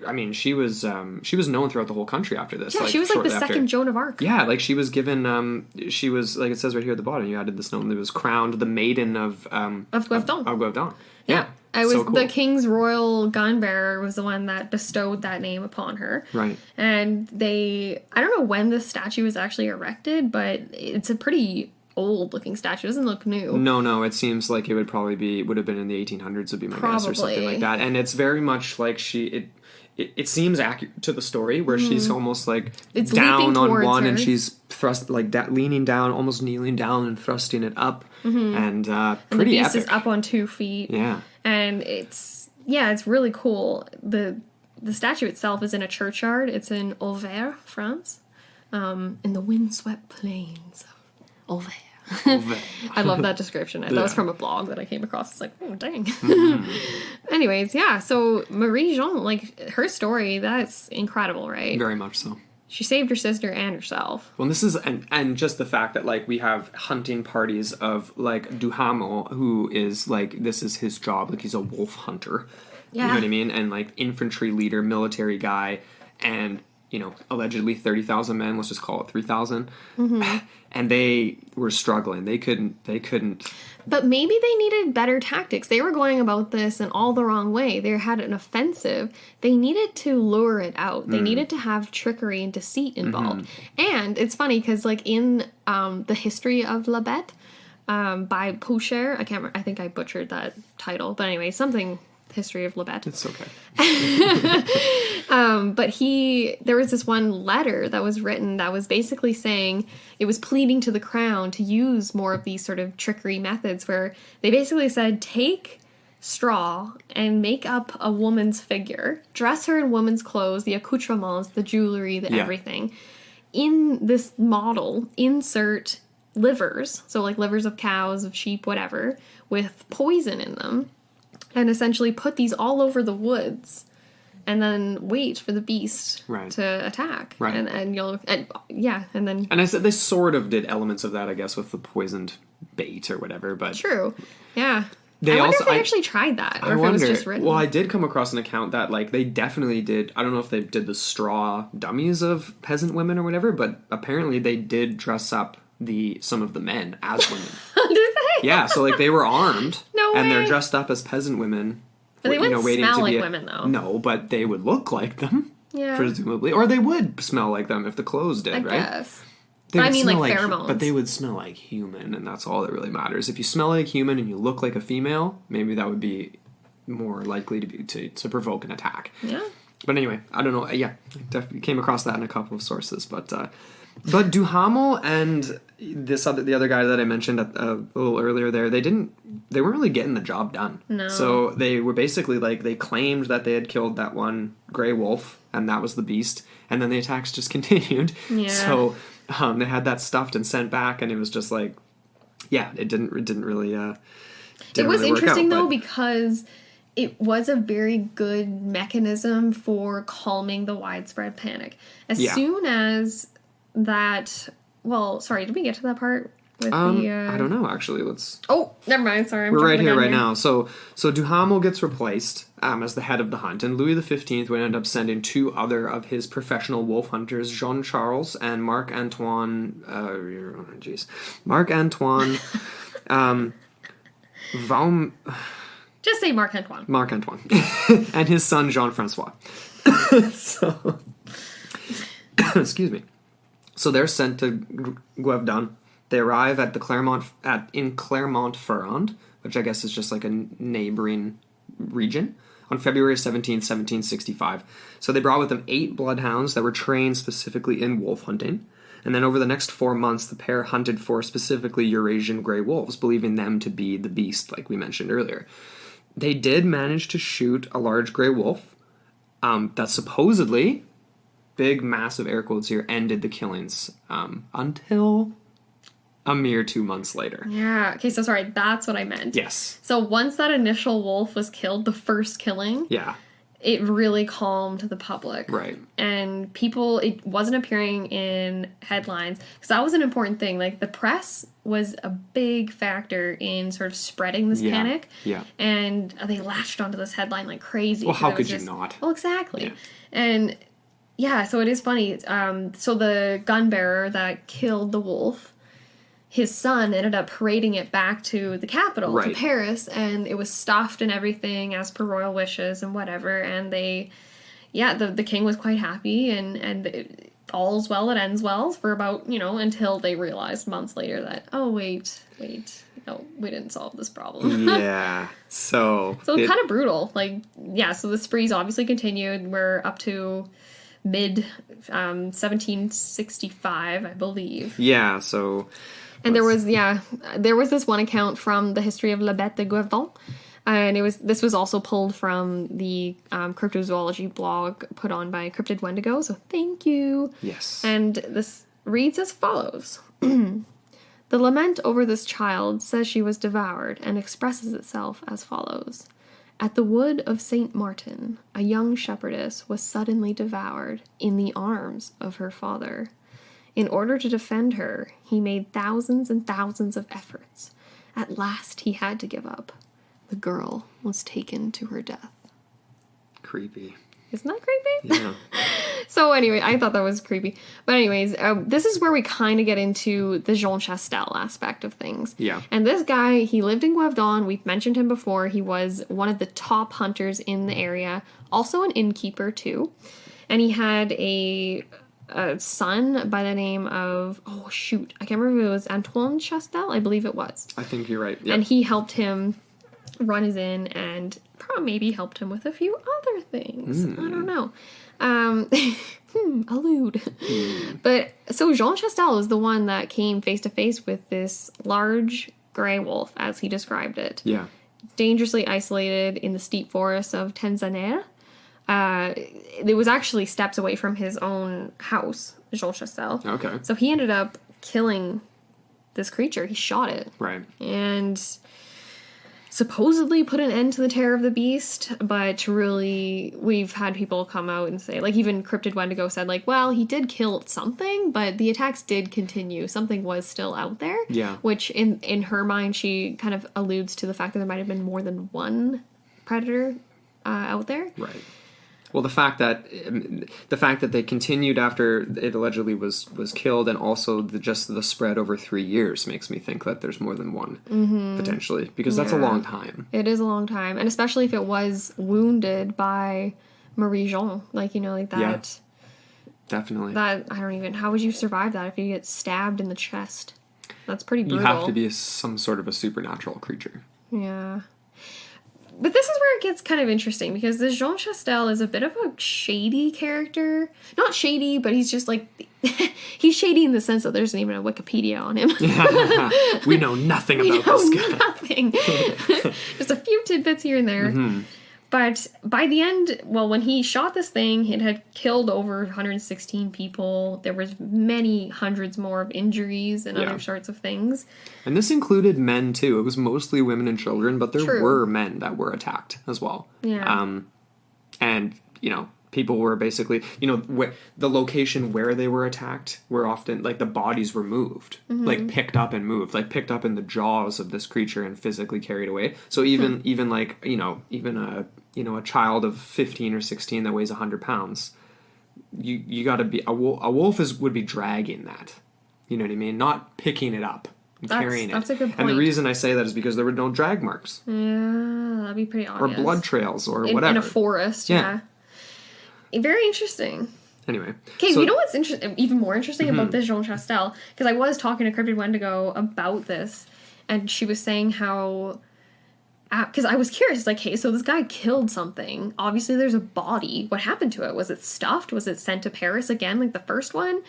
I mean, she was known throughout the whole country after this. Yeah, like, she was like the second Joan of Arc. Yeah, like she was given, she was, like it says right here at the bottom, you added this note, it was crowned the Maiden of Gevaudan. Of Gevaudan. Yeah. I was so cool. The king's royal gun bearer was the one that bestowed that name upon her. Right. And I don't know when this statue was actually erected, but it's a pretty old looking statue. It doesn't look new. No, it seems like it would have been in the 1800s would be my guess or something like that. And it's very much like it seems accurate to the story where she's almost like it's down on one her. And she's thrust like leaning down, almost kneeling down and thrusting it up, and pretty and the Beast epic. is up on 2 feet. Yeah, and it's really cool. The statue itself is in a churchyard. It's in Auvers, France, in the windswept plains of Auvers. I love that description. That was from a blog that I came across. It's like, oh, dang. Mm-hmm. Anyways, yeah, so Marie Jean, like, her story, that's incredible, right? Very much so. She saved her sister and herself. Well, this is, and just the fact that, like, we have hunting parties of, like, Duhamel, who is, like, this is his job, like, he's a wolf hunter. Yeah. You know what I mean? And, like, infantry leader, military guy, and... allegedly 30,000 men. Let's just call it 3,000. Mm-hmm. And they were struggling. They couldn't. But maybe they needed better tactics. They were going about this in all the wrong way. They had an offensive. They needed to lure it out. They needed to have trickery and deceit involved. And it's funny because, like, in the history of La Bête by Poucher, I think I butchered that title, but anyway, something. History of La Bête. It's okay. But there was this one letter that was written that was basically saying, it was pleading to the crown to use more of these sort of trickery methods, where they basically said, take straw and make up a woman's figure, dress her in woman's clothes, the accoutrements, the jewelry, everything. In this model, insert livers, so like livers of cows, of sheep, whatever, with poison in them. And essentially put these all over the woods, and then wait for the beast to attack. Right. And then. And I said they sort of did elements of that, I guess, with the poisoned bait or whatever. But true, yeah. I wonder if they actually tried that, or if it was just written. Well, I did come across an account that, like, they definitely did. I don't know if they did the straw dummies of peasant women or whatever, but apparently they did dress up some of the men as women. Did they? Yeah, so like they were armed. No way. And they're dressed up as peasant women. But they wouldn't smell like women, though. No, but they would look like them. Yeah. Presumably. Or they would smell like them if the clothes did, right? I guess. I mean, like pheromones. But they would smell like human, and that's all that really matters. If you smell like human and you look like a female, maybe that would be more likely to provoke an attack. Yeah. But anyway, I don't know. Yeah, I definitely came across that in a couple of sources. But Duhamel and the other guy that I mentioned a little earlier there, they weren't really getting the job done. No. So they were basically like, they claimed that they had killed that one gray wolf, and that was the beast, and then the attacks just continued. Yeah. So they had that stuffed and sent back, and it was just like, yeah, it didn't really. It was interesting though, because it was a very good mechanism for calming the widespread panic. As soon as that, well, sorry, did we get to that part? With I don't know, actually. Oh, never mind, sorry. We're right here, right now. So Duhamel gets replaced as the head of the hunt, and Louis XV would end up sending two other of his professional wolf hunters, Jean-Charles and Marc-Antoine, Just say Marc-Antoine. Marc-Antoine. And his son, Jean-Francois. So, excuse me. So they're sent to Gevaudan. They arrive at in Clermont-Ferrand, which I guess is just like a neighboring region, on February 17th, 1765. So they brought with them 8 bloodhounds that were trained specifically in wolf hunting. And then over the next 4 months, the pair hunted for specifically Eurasian gray wolves, believing them to be the beast, like we mentioned earlier. They did manage to shoot a large gray wolf that supposedly, big, massive air quotes here, ended the killings until a mere 2 months later. Yeah. Okay, so sorry, that's what I meant. Yes. So once that initial wolf was killed, the first killing, it really calmed the public. Right. And people, it wasn't appearing in headlines, because that was an important thing. Like, the press was a big factor in sort of spreading this panic. Yeah. And they latched onto this headline like crazy. Well, how could you not? Well, exactly. Yeah. And yeah, so it is funny. So the gun bearer that killed the wolf, his son ended up parading it back to the capital, to Paris, and it was stuffed and everything as per royal wishes and whatever. And the king was quite happy, and all's well that ends well for about, until they realized months later that, oh, wait, no, we didn't solve this problem. Yeah. So it's kind of brutal. Like, yeah, so the sprees obviously continued. We're up to mid 1765, I believe. Yeah, so... And there was this one account from the history of La Bête de Gevaudan, and this was also pulled from the cryptozoology blog put on by Cryptid-Wendigo, so thank you. Yes. And this reads as follows. The lament over this child says she was devoured, and expresses itself as follows. At the wood of St. Martin, a young shepherdess was suddenly devoured in the arms of her father. In order to defend her, he made thousands and thousands of efforts. At last he had to give up. The girl was taken to her death. Creepy. Isn't that creepy? Yeah. So anyway, I thought that was creepy. But anyways, this is where we kind of get into the Jean Chastel aspect of things. Yeah. And this guy, he lived in Gevaudan. We've mentioned him before. He was one of the top hunters in the area. Also an innkeeper, too. And he had a son by the name of... Oh, shoot. I can't remember if it was Antoine Chastel. I believe it was. I think you're right. Yep. And he helped him run his inn and maybe helped him with a few other things. I don't know. Allude. But so Jean Chastel is the one that came face to face with this large gray wolf, as he described it. Yeah. Dangerously isolated in the steep forests of Tanzania. It was actually steps away from his own house, Jean Chastel. Okay. So he ended up killing this creature. He shot it. Right. And supposedly put an end to the terror of the beast, but really we've had people come out and say, like even Cryptid-Wendigo said, like, well, he did kill something, but the attacks did continue. Something was still out there. Yeah. Which in her mind, she kind of alludes to the fact that there might have been more than one predator out there. Right. Well, the fact that they continued after it allegedly was killed, and also just the spread over 3 years makes me think that there's more than one potentially, because that's a long time. It is a long time, and especially if it was wounded by Marie Jean, like that. Yeah, definitely. That how would you survive that if you get stabbed in the chest? That's pretty brutal. You have to be some sort of a supernatural creature. Yeah. But this is where it gets kind of interesting, because this Jean Chastel is a bit of a shady character. Not shady, but he's just like... he's shady in the sense that there isn't even a Wikipedia on him. We know nothing about this guy. Nothing. Just a few tidbits here and there. Mm-hmm. But by the end, well, when he shot this thing, it had killed over 116 people. There was many hundreds more of injuries and other sorts of things. And this included men, too. It was mostly women and children, but there were men that were attacked as well. Yeah. And, people were basically, the location where they were attacked were often, like, the bodies were moved. Like, picked up and moved. Like, picked up in the jaws of this creature and physically carried away. So even like, even a child of 15 or 16 that weighs 100 pounds, you got to be... A wolf would be dragging that. You know what I mean? Not picking it up. Carrying it. That's a good point. And the reason I say that is because there were no drag marks. Yeah, that'd be pretty obvious. Or blood trails or whatever. In a forest, yeah. Very interesting. Anyway. Okay, you know what's even more interesting about this Jean Chastel? Because I was talking to Cryptid-Wendigo about this, and she was saying how... Because I was curious, like, hey, so this guy killed something. Obviously, there's a body. What happened to it? Was it stuffed? Was it sent to Paris again, like the first one?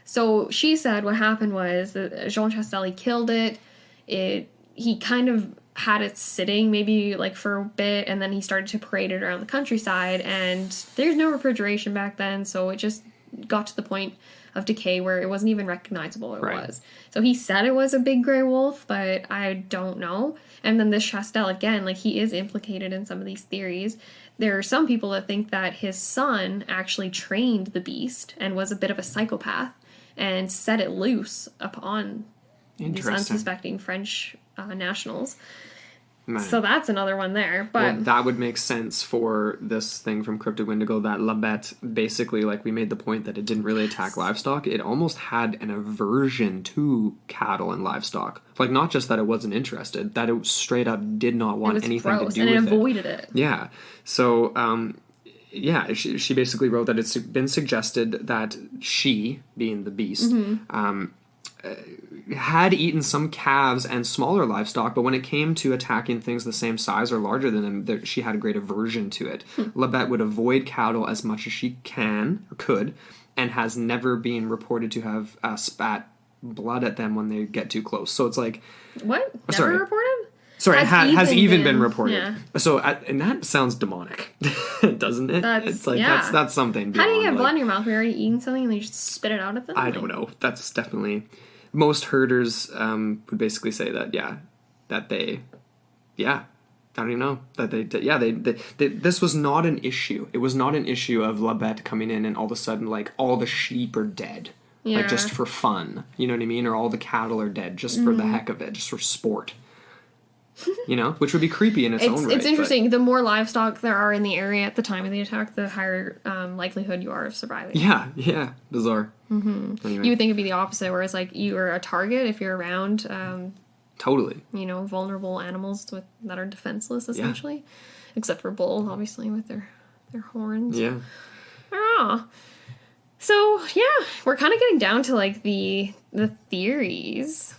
So she said what happened was that Jean Chastel, he killed it. He kind of had it sitting maybe like for a bit, and then he started to parade it around the countryside, and there's no refrigeration back then, so it just got to the point of decay where it wasn't even recognizable what it was. So he said it was a big gray wolf, but I don't know. And then this Chastel, again, like, he is implicated in some of these theories. There are some people that think that his son actually trained the beast and was a bit of a psychopath and set it loose upon these unsuspecting French nationals. Man. So that's another one there. But that would make sense for this thing from Cryptid-Wendigo, that La Bête, basically, like, we made the point that it didn't really attack livestock. It almost had an aversion to cattle and livestock. Like, not just that it wasn't interested, that it straight up did not want anything to do with it. And it avoided it. Yeah. So, she basically wrote that it's been suggested that she, being the beast, had eaten some calves and smaller livestock, but when it came to attacking things the same size or larger than them, she had a great aversion to it. La Bête would avoid cattle as much as she could, and has never been reported to have spat blood at them when they get too close. So it's like... What? Never reported? Sorry, has even been reported. Yeah. So, and that sounds demonic, doesn't it? It's like, that's something beyond. How do you get blood in your mouth? You're already eating something and then you just spit it out at them? I don't know. That's definitely... Most herders would basically say that, I don't even know. This was not an issue. It was not an issue of La Bête coming in and all of a sudden, like, all the sheep are dead. Yeah. Like, just for fun. You know what I mean? Or all the cattle are dead just for the heck of it, just for sport. which would be creepy in its own right. It's interesting. The more livestock there are in the area at the time of the attack, the higher likelihood you are of surviving. Yeah. Bizarre. Mm-hmm. Anyway. You would think it'd be the opposite, whereas like you are a target if you're around. Totally. Vulnerable animals that are defenseless, essentially. Except for bulls, obviously, with their horns. Yeah. So, we're kind of getting down to, like, the theories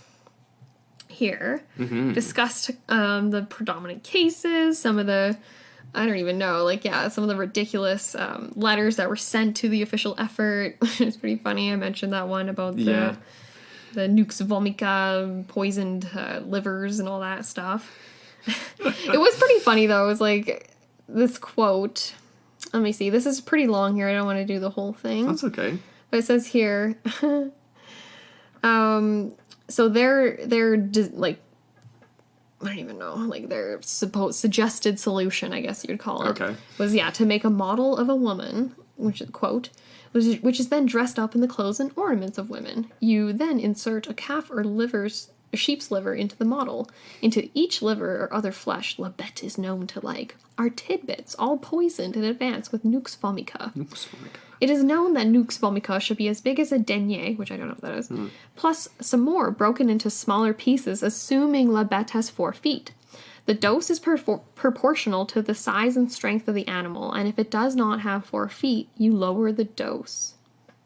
here. Mm-hmm. Discussed the predominant cases, some of the, I don't even know, some of the ridiculous letters that were sent to the official effort. It's pretty funny. I mentioned that one about the nux vomica, poisoned livers and all that stuff. It was pretty funny, though. It was like this quote. Let me see. This is pretty long here. I don't want to do the whole thing. That's okay. But it says here, so they're like, I don't even know, like their suggested solution, I guess you'd call it, was to make a model of a woman, which is quote, which is then dressed up in the clothes and ornaments of women. You then insert a calf or a sheep's liver into the model. Into each liver or other flesh La Bête is known to like are tidbits, all poisoned in advance with nux vomica. It is known that nux vomica should be as big as a denier, which I don't know what that is, plus some more broken into smaller pieces, assuming La Bête has 4 feet. The dose is proportional to the size and strength of the animal, and if it does not have 4 feet, you lower the dose.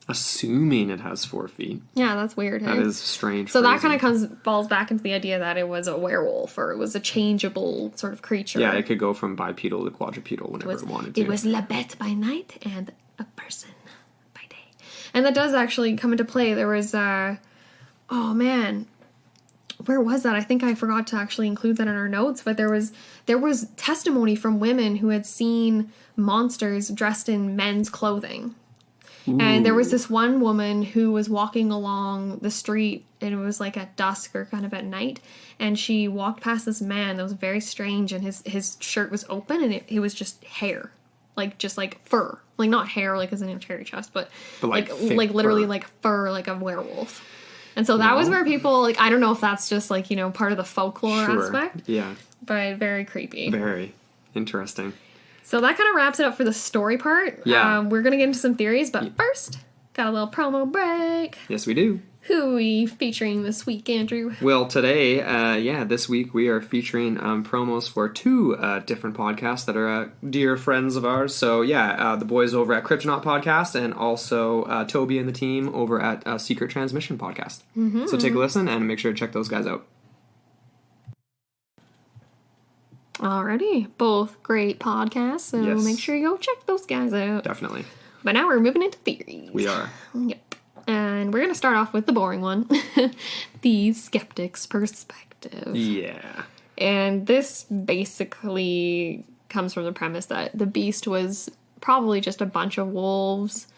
Assuming it has 4 feet. Yeah, that's weird. That is strange. So that kind of falls back into the idea that it was a werewolf, or it was a changeable sort of creature. Yeah, it could go from bipedal to quadrupedal whenever it wanted to. It was La Bête by night and a person by day. And that does actually come into play. There was, where was that? I think I forgot to actually include that in our notes, but there was testimony from women who had seen monsters dressed in men's clothing. Ooh. And there was this one woman who was walking along the street, and it was like at dusk or kind of at night, and she walked past this man that was very strange, and his shirt was open, and it was just hair. Just like fur. Like not hair like as in a cherry chest, but like literally fur. Like fur, like a werewolf. And so that was where people, I don't know if that's just part of the folklore aspect. Yeah. But very creepy. Very interesting. So that kind of wraps it up for the story part. Yeah. We're going to get into some theories, but first, got a little promo break. Yes, we do. Who are we featuring this week, Andrew? Well, today, this week we are featuring promos for 2 different podcasts that are dear friends of ours. So, the boys over at Cryptonaut podcast, and also Toby and the team over at Secret Transmission podcast. Mm-hmm. So take a listen and make sure to check those guys out. Alrighty, both great podcasts, so make sure you go check those guys out. Definitely. But now we're moving into theories. We are. Yep. And we're going to start off with the boring one. The skeptic's perspective. Yeah. And this basically comes from the premise that the beast was probably just a bunch of wolves.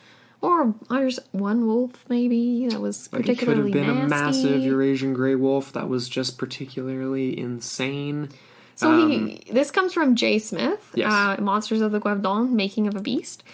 Or there's one wolf, maybe, that was particularly nasty. It could have been a massive Eurasian grey wolf that was just particularly insane. So this comes from Jay Smith, Monsters of the Gevaudan, Making of a Beast.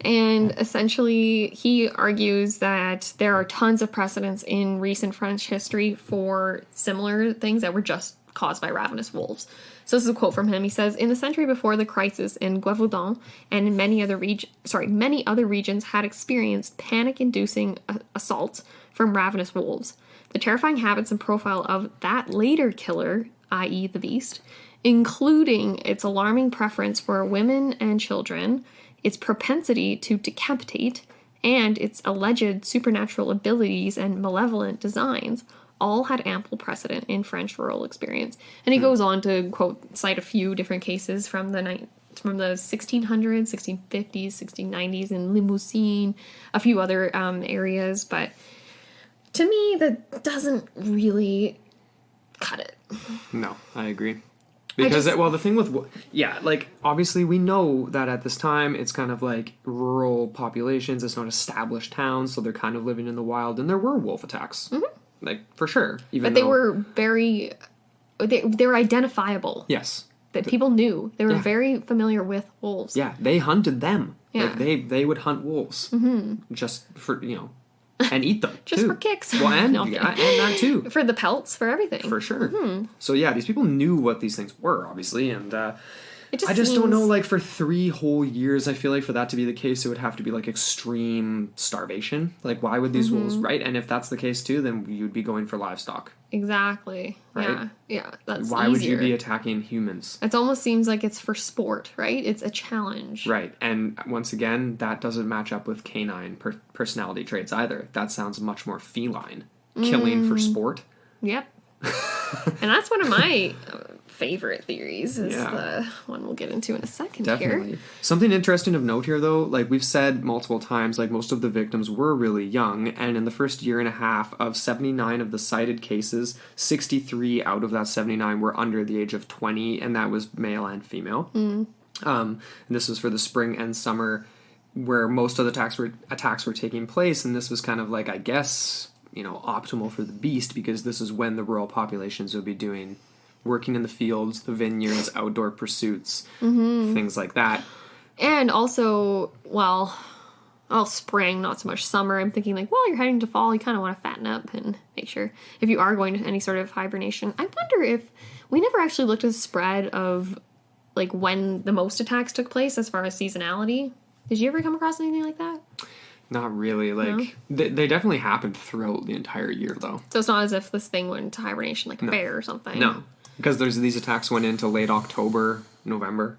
And essentially, he argues that there are tons of precedents in recent French history for similar things that were just caused by ravenous wolves. So this is a quote from him. He says, "In the century before the crisis in Gevaudan and in many other regions had experienced panic-inducing assaults from ravenous wolves. The terrifying habits and profile of that later killer, i.e. the beast, including its alarming preference for women and children, its propensity to decapitate, and its alleged supernatural abilities and malevolent designs, all had ample precedent in French rural experience." And he goes on to cite a few different cases from the 1600s, 1650s, 1690s in Limousin, a few other areas, but to me that doesn't really cut it. No, I agree. Because, the thing with... obviously we know that at this time it's kind of like rural populations, it's not established towns, so they're kind of living in the wild, and there were wolf attacks. Mm-hmm. For sure. But they were very... They were identifiable. Yes. That people knew. They were very familiar with wolves. Yeah, they hunted them. Yeah. They would hunt wolves. Mm-hmm. Just for, and eat them Just too. for kicks. Well, and, No, I'm yeah, kidding. and that too. For the pelts, for everything. For sure. So yeah, these people knew what these things were, obviously, and It I just don't know, seems- like, for 3 whole years, I feel like for that to be the case, it would have to be, like, extreme starvation. Like, why would these wolves, right? And if that's the case, too, then you'd be going for livestock. Exactly. Right? Yeah. Yeah. That's Why easier. would you be attacking humans? It almost seems like it's for sport, right? It's a challenge. Right, and once again, that doesn't match up with canine personality traits either. That sounds much more feline. Killing for sport. Yep. And that's one of my favorite theories, is Yeah. the one we'll get into in a second Definitely. here. Something interesting of note here, though, like we've said multiple times, like most of the victims were really young, and in the first year and a half of 79 of the cited cases, 63 out of that 79 were under the age of 20, and that was male and female. And this was for the spring and summer, where most of the attacks were taking place, and this was kind of like, I guess, optimal for the beast, because this is when the rural populations would be working in the fields, the vineyards, outdoor pursuits, things like that. And also, spring, not so much summer. I'm thinking like, well, you're heading to fall. You kind of want to fatten up and make sure if you are going to any sort of hibernation. I wonder if we never actually looked at the spread of like when the most attacks took place as far as seasonality. Did you ever come across anything like that? Not really. Like, they definitely happened throughout the entire year, though. So it's not as if this thing went into hibernation like a bear or something. No. Because these attacks went into late October, November.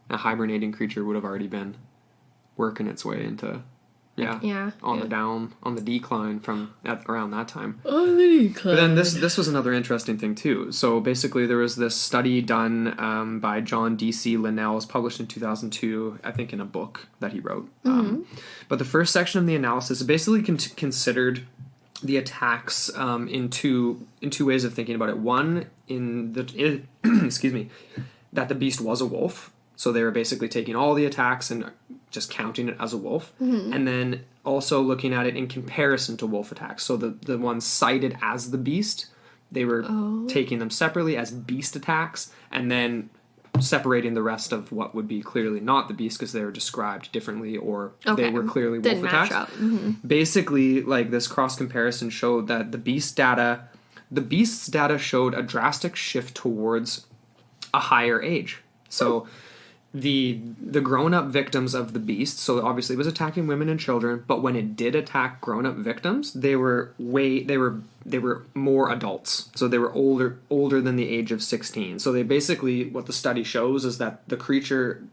A hibernating creature would have already been working its way into, on the decline from around that time. On the decline. But then this was another interesting thing too. So basically, there was this study done by John D.C. Linnell. It was published in 2002, I think, in a book that he wrote. But the first section of the analysis basically considered the attacks in two ways of thinking about it. One, excuse me, that the beast was a wolf. So they were basically taking all the attacks and just counting it as a wolf. And then also looking at it in comparison to wolf attacks. So the ones cited as the beast, they were taking them separately as beast attacks, and then separating the rest of what would be clearly not the beast because they were described differently, or they were clearly wolf attacks. Match up. Basically, like, this cross comparison showed that the beast's data showed a drastic shift towards a higher age. So the grown-up victims of the beast, so obviously it was attacking women and children, but when it did attack grown-up victims, they were more adults. So they were older than the age of 16. So they basically, what the study shows is that the creature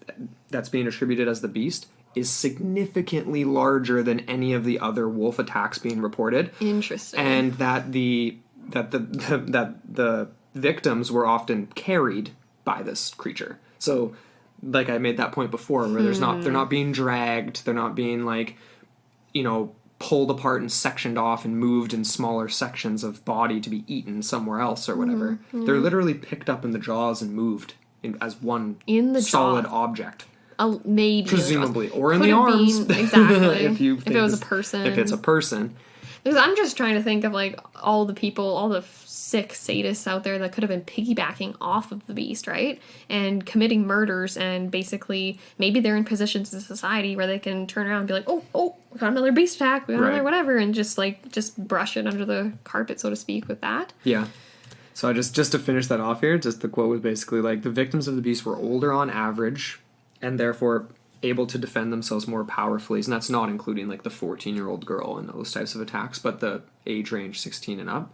that's being attributed as the beast is significantly larger than any of the other wolf attacks being reported. Interesting. And that the victims were often carried by this creature. So, like I made that point before, where they're not being dragged, they're not being pulled apart and sectioned off and moved in smaller sections of body to be eaten somewhere else or whatever. They're literally picked up in the jaws and moved as one solid object. Maybe Presumably, or in the arms. Exactly. if it was a person. If it's a person. Because I'm just trying to think of like all the people, all the sick sadists out there that could have been piggybacking off of the beast, right? And committing murders, and basically maybe they're in positions in society where they can turn around and be like, oh, we got another beast attack, we got another whatever, and just brush it under the carpet, so to speak, with that. Yeah. So just to finish that off here, just the quote was basically like, the victims of the beast were older on average, and therefore able to defend themselves more powerfully, and that's not including like the 14-year-old girl and those types of attacks, but the age range 16 and up.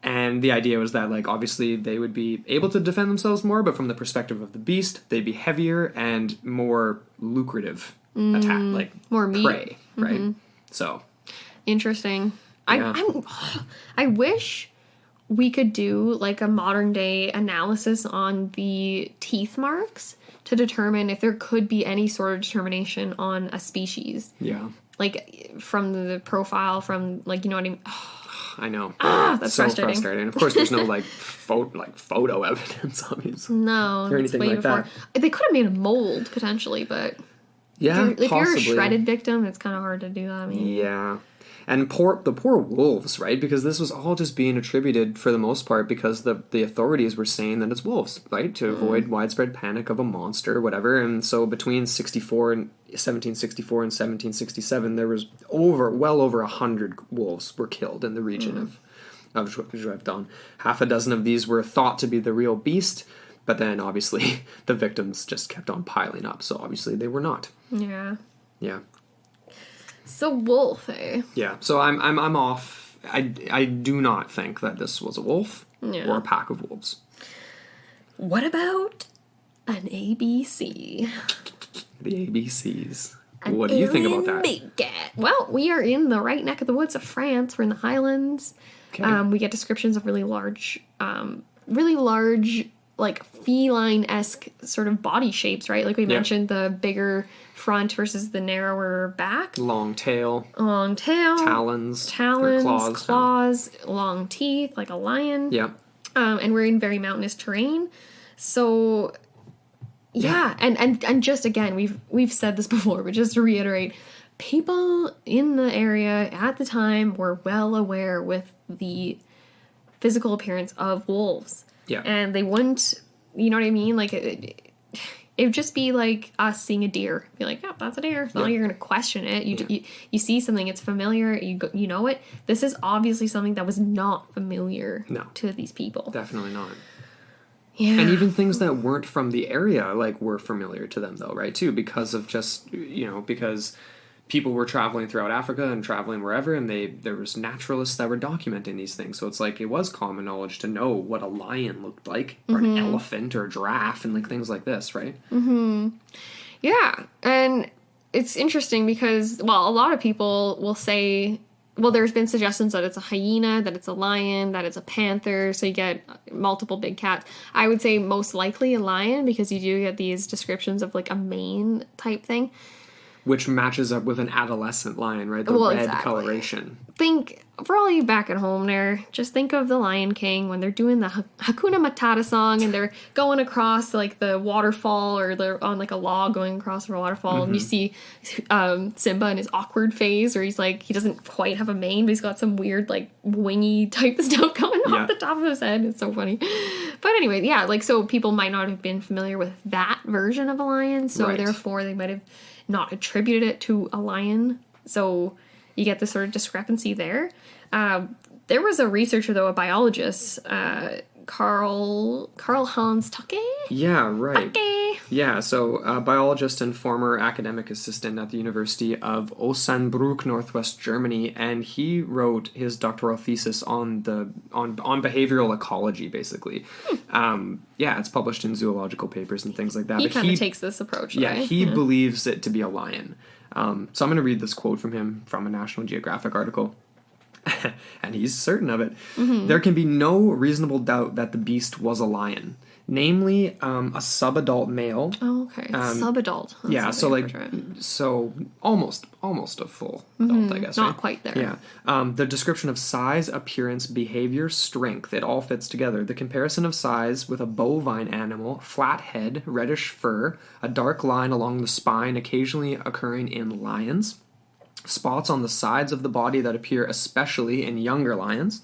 And the idea was that, like, obviously they would be able to defend themselves more, but from the perspective of the beast, they'd be heavier and more lucrative attack, like more meat. Prey, right? So interesting. Yeah. I wish we could do like a modern day analysis on the teeth marks to determine if there could be any sort of determination on a species. Yeah. Like from the profile, from like, you know what I mean? I know. That's so frustrating. Of course, there's no photo evidence, obviously. No, or anything like that. They could have made a mold potentially, but yeah, if you're a possibly. shredded victim, it's kind of hard to do that. I mean, Yeah. And the poor wolves, right? Because this was all just being attributed, for the most part, because the authorities were saying that it's wolves, right? To avoid widespread panic of a monster, whatever. And so between 1764 and 1767, there was well over 100 wolves were killed in the region of Gevaudan. Half a dozen of these were thought to be the real beast, but then obviously the victims just kept on piling up. So obviously they were not. Yeah. Yeah. So wolf, eh? Yeah. So I'm off. I do not think that this was a wolf or a pack of wolves. What about an ABC? The ABCs. What do you think about that? Big cat. Well, we are in the right neck of the woods of France. We're in the Highlands. Okay. We get descriptions of really large, like feline-esque sort of body shapes, right? Like we mentioned, the bigger front versus the narrower back. Long tail. Talons, claws, long teeth, like a lion. Yeah. And we're in very mountainous terrain. So yeah. And just again, we've said this before, but just to reiterate, people in the area at the time were well aware with the physical appearance of wolves. Yeah. And they wouldn't, you know what I mean? Like, it would just be like us seeing a deer. Be like, yeah, that's a deer. It's not like you're going to question it. You see something, it's familiar, you know it. This is obviously something that was not familiar to these people. Definitely not. Yeah. And even things that weren't from the area, like, were familiar to them, though, right, too? Because of just, because people were traveling throughout Africa and traveling wherever, and there was naturalists that were documenting these things. So it's like it was common knowledge to know what a lion looked like, or an elephant, or a giraffe, and like things like this, right? Mm-hmm. Yeah, and it's interesting because, well, a lot of people will say, well, there's been suggestions that it's a hyena, that it's a lion, that it's a panther, so you get multiple big cats. I would say most likely a lion, because you do get these descriptions of like a mane type thing. Which matches up with an adolescent lion, right? The red coloration. Think, for all you back at home there, just think of the Lion King when they're doing the Hakuna Matata song and they're going across like the waterfall, or they're on like a log going across a waterfall, and you see Simba in his awkward phase, or he's like, he doesn't quite have a mane, but he's got some weird like wingy type of stuff coming off the top of his head. It's so funny. But anyway, yeah, like, so people might not have been familiar with that version of a lion, so therefore they might have not attributed it to a lion. So you get this sort of discrepancy there. There was a researcher, though, a biologist, Karl Hans Tucke? Yeah, right. Tucke. Yeah, so a biologist and former academic assistant at the University of Osnabrück, Northwest Germany, and he wrote his doctoral thesis on behavioral ecology, basically. Yeah, it's published in zoological papers and things like that. He kind of takes this approach, yeah, right? He believes it to be a lion. So I'm going to read this quote from him from a National Geographic article. And he's certain of it. There can be no reasonable doubt that the beast was a lion. Namely, a subadult male. Oh, okay. Subadult. So almost a full adult, I guess. Not quite there. Yeah. The description of size, appearance, behavior, strength, it all fits together. The comparison of size with a bovine animal, flat head, reddish fur, a dark line along the spine occasionally occurring in lions, spots on the sides of the body that appear especially in younger lions,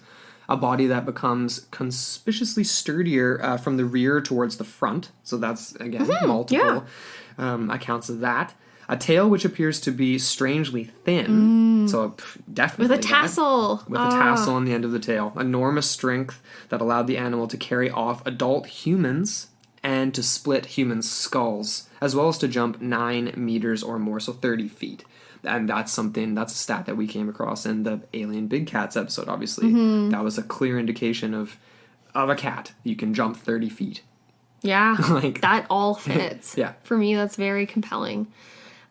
a body that becomes conspicuously sturdier from the rear towards the front. So that's, again, multiple accounts of that. A tail which appears to be strangely thin. So definitely with a tassel. With a tassel on the end of the tail. Enormous strength that allowed the animal to carry off adult humans and to split human skulls, as well as to jump 9 meters or more, so 30 feet. And that's a stat that we came across in the Alien Big Cats episode, obviously. That was a clear indication of a cat. You can jump 30 feet. Yeah, that all fits. Yeah. For me, that's very compelling.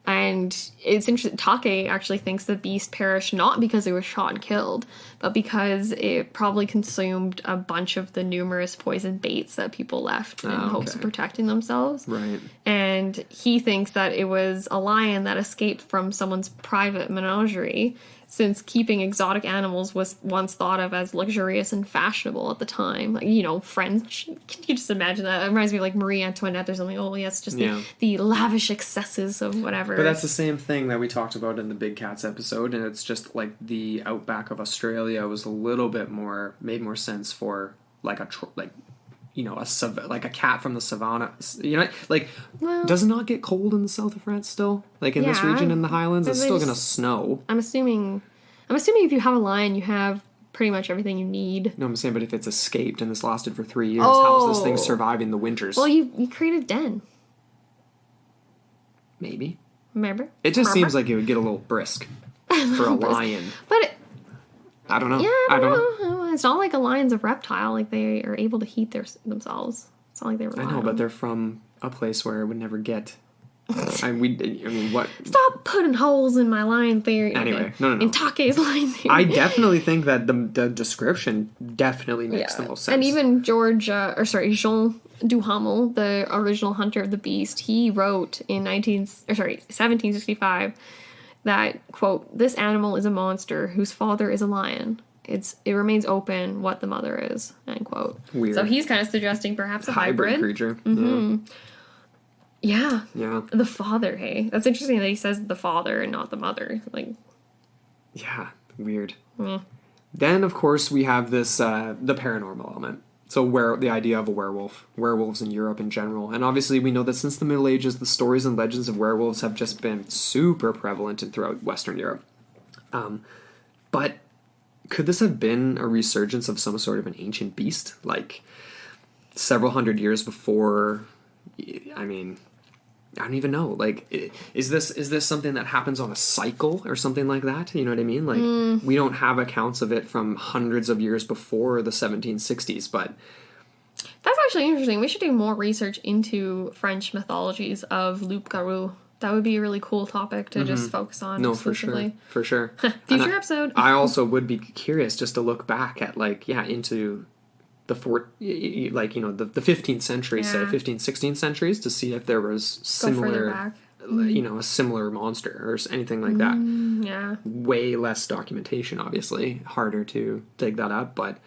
And it's interesting, Take actually thinks the beast perished not because it was shot and killed, but because it probably consumed a bunch of the numerous poison baits that people left in hopes of protecting themselves. Right. And And he thinks that it was a lion that escaped from someone's private menagerie, since keeping exotic animals was once thought of as luxurious and fashionable at the time. Like, you know, French. Can you just imagine that? It reminds me of like Marie Antoinette or something. Oh, yes, just the lavish excesses of whatever. But that's the same thing that we talked about in the Big Cats episode, and it's just like the outback of Australia was a little bit made more sense for like a cat from the savannah. You know, like, does it not get cold in the south of France still? Like in this region in the Highlands, it's still going to snow. I'm assuming if you have a lion, you have pretty much everything you need. No, I'm saying, but if it's escaped and it's lasted for 3 years, how's this thing surviving the winters? Well, you create a den. Maybe. Remember? It just seems like it would get a little brisk for a lion. But I don't know. Yeah, I don't know. It's not like a lion's a reptile. Like, they are able to heat themselves. It's not like they rely on. But they're from a place where it would never get. What? Stop putting holes in my lion theory. Anyway, no. In Take's lion theory. I definitely think that the description definitely makes the most sense. And even Jean Duhamel, the original hunter of the beast, he wrote in 1765 that, quote, "This animal is a monster whose father is a lion. It remains open what the mother is," end quote. Weird. So he's kind of suggesting perhaps a hybrid creature. Mm-hmm. Yeah. Yeah. The father, hey. That's interesting that he says the father and not the mother. Like. Yeah. Weird. Yeah. Then, of course, we have this, the paranormal element. So the idea of a werewolves in Europe in general. And obviously we know that since the Middle Ages, the stories and legends of werewolves have just been super prevalent throughout Western Europe. But could this have been a resurgence of some sort of an ancient beast? Like, several hundred years before, I don't even know. Like, is this something that happens on a cycle or something like that? You know what I mean? Like, we don't have accounts of it from hundreds of years before the 1760s, but... That's actually interesting. We should do more research into French mythologies of loup-garou. That would be a really cool topic to just focus on. No, for sure. Future episode. I also would be curious just to look back at, into... the 15th century, say 15th, 16th centuries, to see if there was similar, a similar monster or anything like that. Yeah. Way less documentation, obviously. Harder to dig that up, but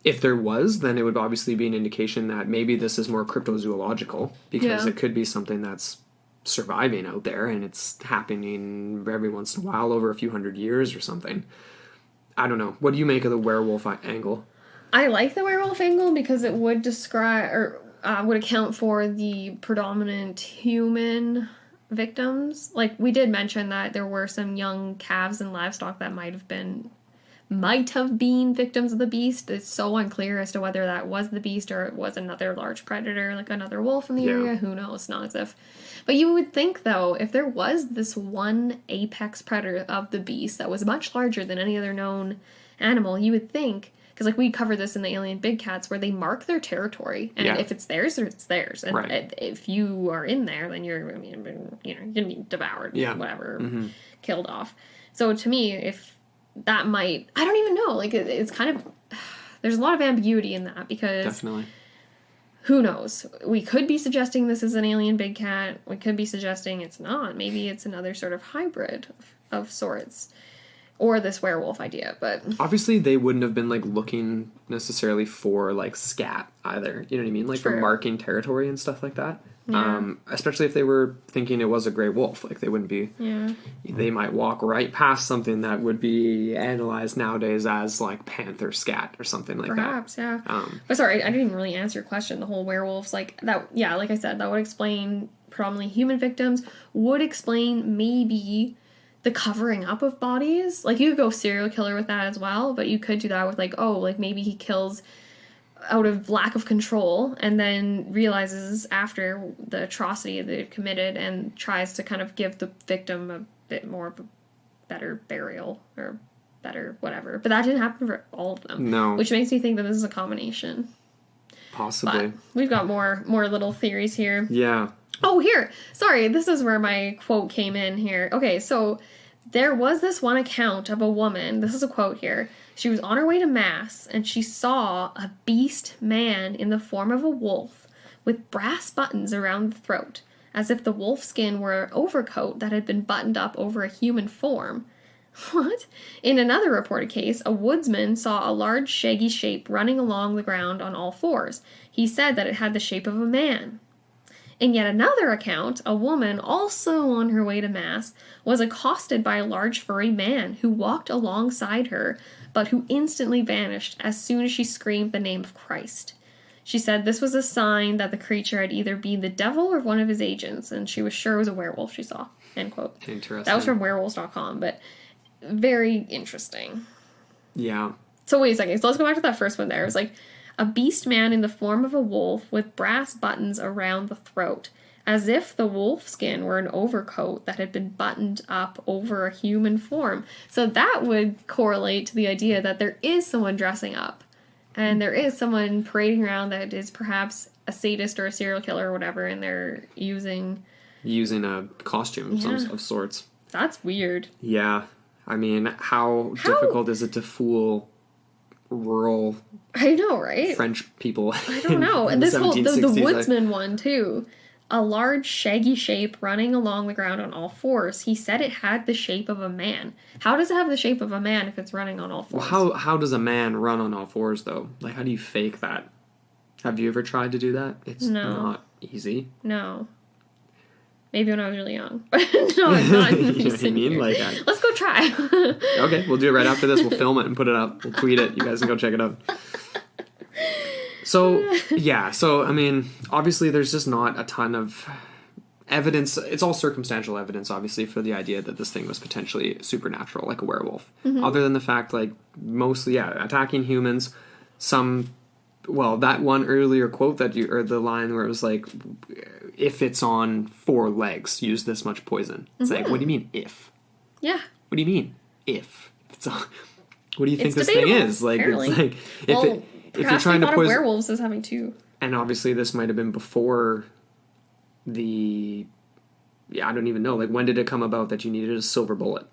if there was, then it would obviously be an indication that maybe this is more cryptozoological, because it could be something that's surviving out there and it's happening every once in a while over a few hundred years or something. I don't know. What do you make of the werewolf angle? I like the werewolf angle because it would describe or would account for the predominant human victims. Like, we did mention that there were some young calves and livestock that might have been victims of the beast. It's so unclear as to whether that was the beast or it was another large predator, like another wolf in the area. Who knows? Not as if. But you would think, though, if there was this one apex predator of the beast that was much larger than any other known animal, you would think. Because, like, we covered this in the Alien Big Cats, where they mark their territory, and if it's theirs, it's theirs. And if you are in there, then you're going to be devoured, whatever, killed off. So, to me, if that might... I don't even know. Like, it's kind of... There's a lot of ambiguity in that, because... Definitely. Who knows? We could be suggesting this is an alien big cat. We could be suggesting it's not. Maybe it's another sort of hybrid of sorts. Or this werewolf idea, but... Obviously, they wouldn't have been, looking necessarily for, scat either. You know what I mean? For marking territory and stuff like that. Yeah. Especially if they were thinking it was a gray wolf. They wouldn't be... Yeah. They might walk right past something that would be analyzed nowadays as, panther scat or something like Perhaps, that. Perhaps, yeah. But sorry, I didn't even really answer your question. The whole werewolves, that... Yeah, like I said, that would explain predominantly human victims. Would explain maybe... the covering up of bodies. You could go serial killer with that as well, but you could do that with maybe he kills out of lack of control and then realizes after the atrocity that they've committed and tries to kind of give the victim a bit more of a better burial or better whatever. But that didn't happen for all of them. No. Which makes me think that this is a combination. Possibly. But we've got more little theories here. Yeah. Oh, here. Sorry, this is where my quote came in here. Okay, so there was this one account of a woman. This is a quote here. She was on her way to Mass, and she saw a beast man in the form of a wolf with brass buttons around the throat. as if the wolf skin were an overcoat that had been buttoned up over a human form. What? In another reported case, a woodsman saw a large shaggy shape running along the ground on all fours. He said that it had the shape of a man. In yet another account, a woman, also on her way to Mass, was accosted by a large furry man who walked alongside her, but who instantly vanished as soon as she screamed the name of Christ. She said this was a sign that the creature had either been the devil or one of his agents, and she was sure it was a werewolf she saw. End quote. Interesting. That was from werewolves.com, but very interesting. Yeah. So wait a second. So let's go back to that first one there. It was like a beast man in the form of a wolf with brass buttons around the throat, as if the wolf skin were an overcoat that had been buttoned up over a human form. So that would correlate to the idea that there is someone dressing up. And there is someone parading around that is perhaps a sadist or a serial killer or whatever, and they're using a costume of sorts. That's weird. Yeah. I mean, how difficult is it to fool rural I know, right? French people? I don't know. in And this the whole, the 1760s, woodsman one, too. A large, shaggy shape running along the ground on all fours. He said it had the shape of a man. How does it have the shape of a man if it's running on all fours? Well, how does a man run on all fours, though? Like, how do you fake that? Have you ever tried to do that? It's not easy. No. Maybe when I was really young. But no, it's not. You know what I mean? Like, let's go try. Okay, we'll do it right after this. We'll film it and put it up. We'll tweet it. You guys can go check it out. So, yeah. So, I mean, obviously there's just not a ton of evidence. It's all circumstantial evidence, obviously, for the idea that this thing was potentially supernatural, like a werewolf. Mm-hmm. Other than the fact, like, mostly, attacking humans. That one earlier quote or the line where it was like, if it's on 4 legs, use this much poison. It's like, what do you mean, if? Yeah. What do you mean, if? It's on, what do you think it's this debatable, thing is? Like, apparently. it's like, if you're trying to poison werewolves as having 2. And obviously this might have been before I don't even know. Like, when did it come about that you needed a silver bullet?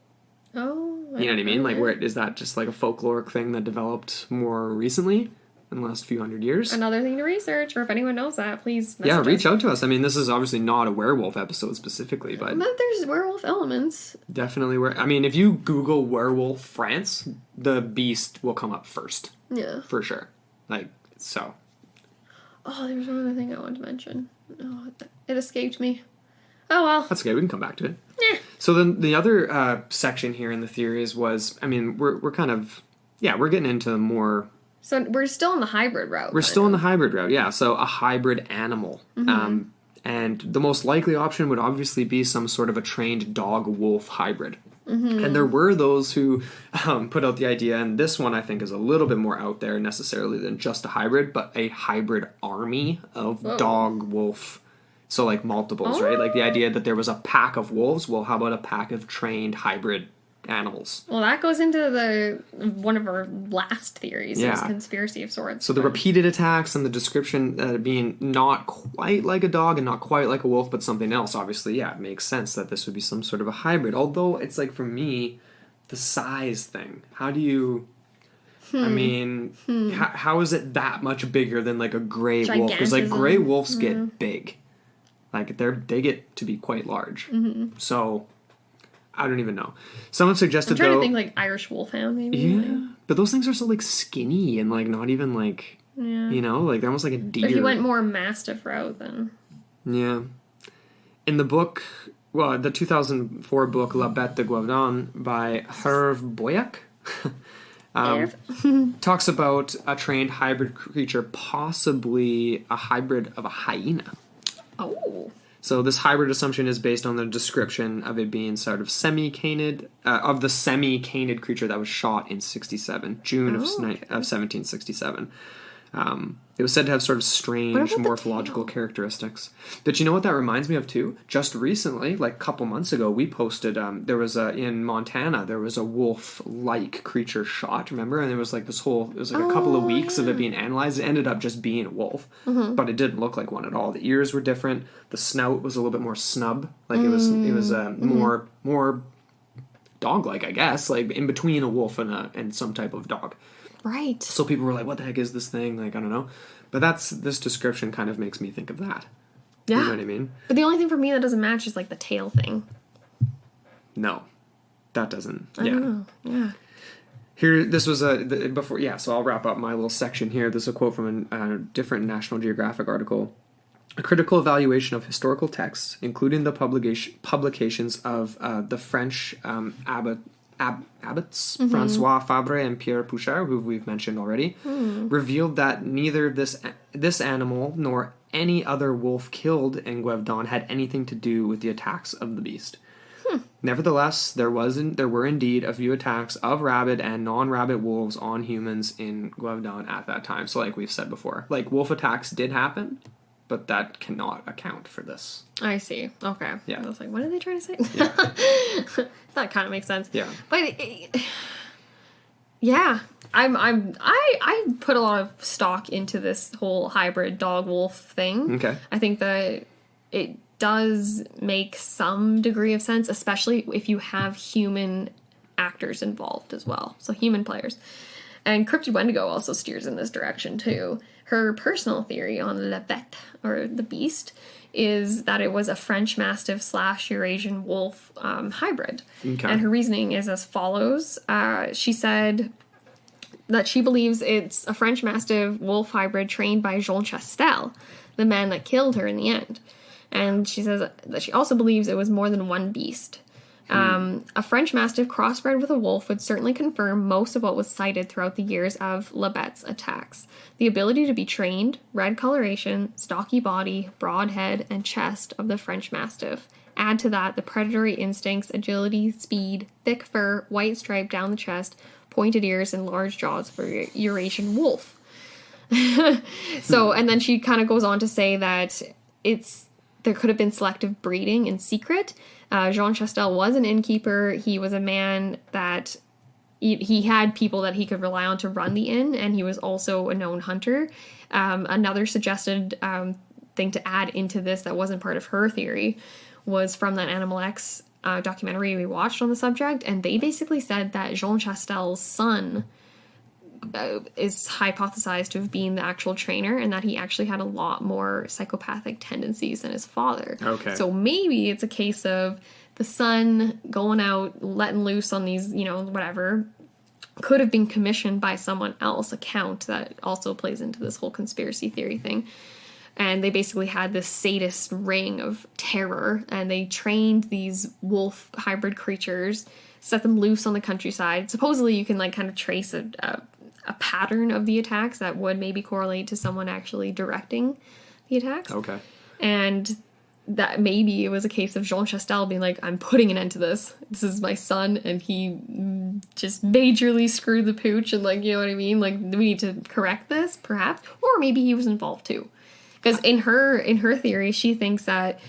Oh. You know what I mean? Like, where is that just like a folkloric thing that developed more recently in the last few hundred years? Another thing to research, or if anyone knows that, please message reach us. out to us. I mean, this is obviously not a werewolf episode specifically, but there's werewolf elements. Definitely. I mean, if you Google werewolf France, the beast will come up first. Yeah. For sure. Like, so. Oh, there was one other thing I wanted to mention. Oh, it escaped me. Oh, well. That's okay. We can come back to it. Yeah. So then the other section here in the theories was, I mean, we're kind of, we're getting into more... So we're still on the hybrid route. We're still on the hybrid route, yeah. So a hybrid animal. Mm-hmm. And the most likely option would obviously be some sort of a trained dog-wolf hybrid. Mm-hmm. And there were those who put out the idea, and this one I think is a little bit more out there necessarily than just a hybrid, but a hybrid army of dog-wolf. So like multiples, right? Like the idea that there was a pack of wolves. Well, how about a pack of trained hybrid animals? Well, that goes into one of our last theories. Yeah. Conspiracy of sorts. So the repeated attacks and the description being not quite like a dog and not quite like a wolf, but something else, obviously, it makes sense that this would be some sort of a hybrid. Although it's like, for me, the size thing. How do you... I mean, how is it that much bigger than like a gray wolf? Because like gray wolves get big. Like they get to be quite large. Mm-hmm. So... I don't even know. Someone suggested, I'm trying to think like Irish Wolfhound, maybe. Yeah, but those things are so like skinny and like not even like, you know, like they're almost like a deer. But if you went more Mastiff route, then... Yeah. In the book, the 2004 book La Bête de Gevaudan by Hervé Boyac talks about a trained hybrid creature, possibly a hybrid of a hyena. Oh. So this hybrid assumption is based on the description of it being sort of semi-canid, of the semi-canid creature that was shot in June of 1767. It was said to have sort of strange morphological characteristics. But you know what that reminds me of too? Just recently, like a couple months ago, we posted, in Montana, there was a wolf-like creature shot, remember? And there was like it was like a couple of weeks of it being analyzed. It ended up just being a wolf, but it didn't look like one at all. The ears were different. The snout was a little bit more snub. Like it was more dog-like, I guess, like in between a wolf and some type of dog. Right. So people were like, what the heck is this thing? Like, I don't know. But this description kind of makes me think of that. Yeah. You know what I mean? But the only thing for me that doesn't match is, like, the tail thing. No. That doesn't. I don't know. Yeah. Here, this was so I'll wrap up my little section here. This is a quote from a different National Geographic article. A critical evaluation of historical texts, including the publications of the French abbots, Francois Fabre and Pierre Pouchard, who we've mentioned already, revealed that neither this animal nor any other wolf killed in Gevaudan had anything to do with the attacks of the beast. Nevertheless, there were indeed a few attacks of rabid and non-rabid wolves on humans in Gevaudan at that time. So like we've said before, like wolf attacks did happen, but that cannot account for this. I see. Okay. Yeah. I was like, what are they trying to say? Yeah. That kind of makes sense. Yeah. But yeah, I put a lot of stock into this whole hybrid dog wolf thing. Okay. I think that it does make some degree of sense, especially if you have human actors involved as well. So human players. And Cryptid-Wendigo also steers in this direction too. Her personal theory on La Bête, or the Beast, is that it was a French Mastiff / Eurasian wolf hybrid. Okay. And her reasoning is as follows. She said that she believes it's a French Mastiff wolf hybrid trained by Jean Chastel, the man that killed her in the end. And she says that she also believes it was more than one beast. A French Mastiff crossbred with a wolf would certainly confirm most of what was cited throughout the years of La Bête's attacks. The ability to be trained, red coloration, stocky body, broad head, and chest of the French Mastiff. Add to that the predatory instincts, agility, speed, thick fur, white stripe down the chest, pointed ears, and large jaws for Eurasian wolf. And then she kind of goes on to say that there could have been selective breeding in secret. Jean Chastel was an innkeeper. He was a man that he had people that he could rely on to run the inn, and he was also a known hunter. Another suggested thing to add into this that wasn't part of her theory was from that Animal X documentary we watched on the subject, and they basically said that Jean Chastel's son is hypothesized to have been the actual trainer, and that he actually had a lot more psychopathic tendencies than his father. Okay. So maybe it's a case of the son going out, letting loose on these, whatever, could have been commissioned by someone else, a count that also plays into this whole conspiracy theory thing. And they basically had this sadist ring of terror, and they trained these wolf hybrid creatures, set them loose on the countryside. Supposedly you can kind of trace a pattern of the attacks that would maybe correlate to someone actually directing the attacks. Okay. And that maybe it was a case of Jean Chastel being like, I'm putting an end to this. This is my son, and he just majorly screwed the pooch, and you know what I mean? We need to correct this, perhaps. Or maybe he was involved too. Because in her theory, she thinks that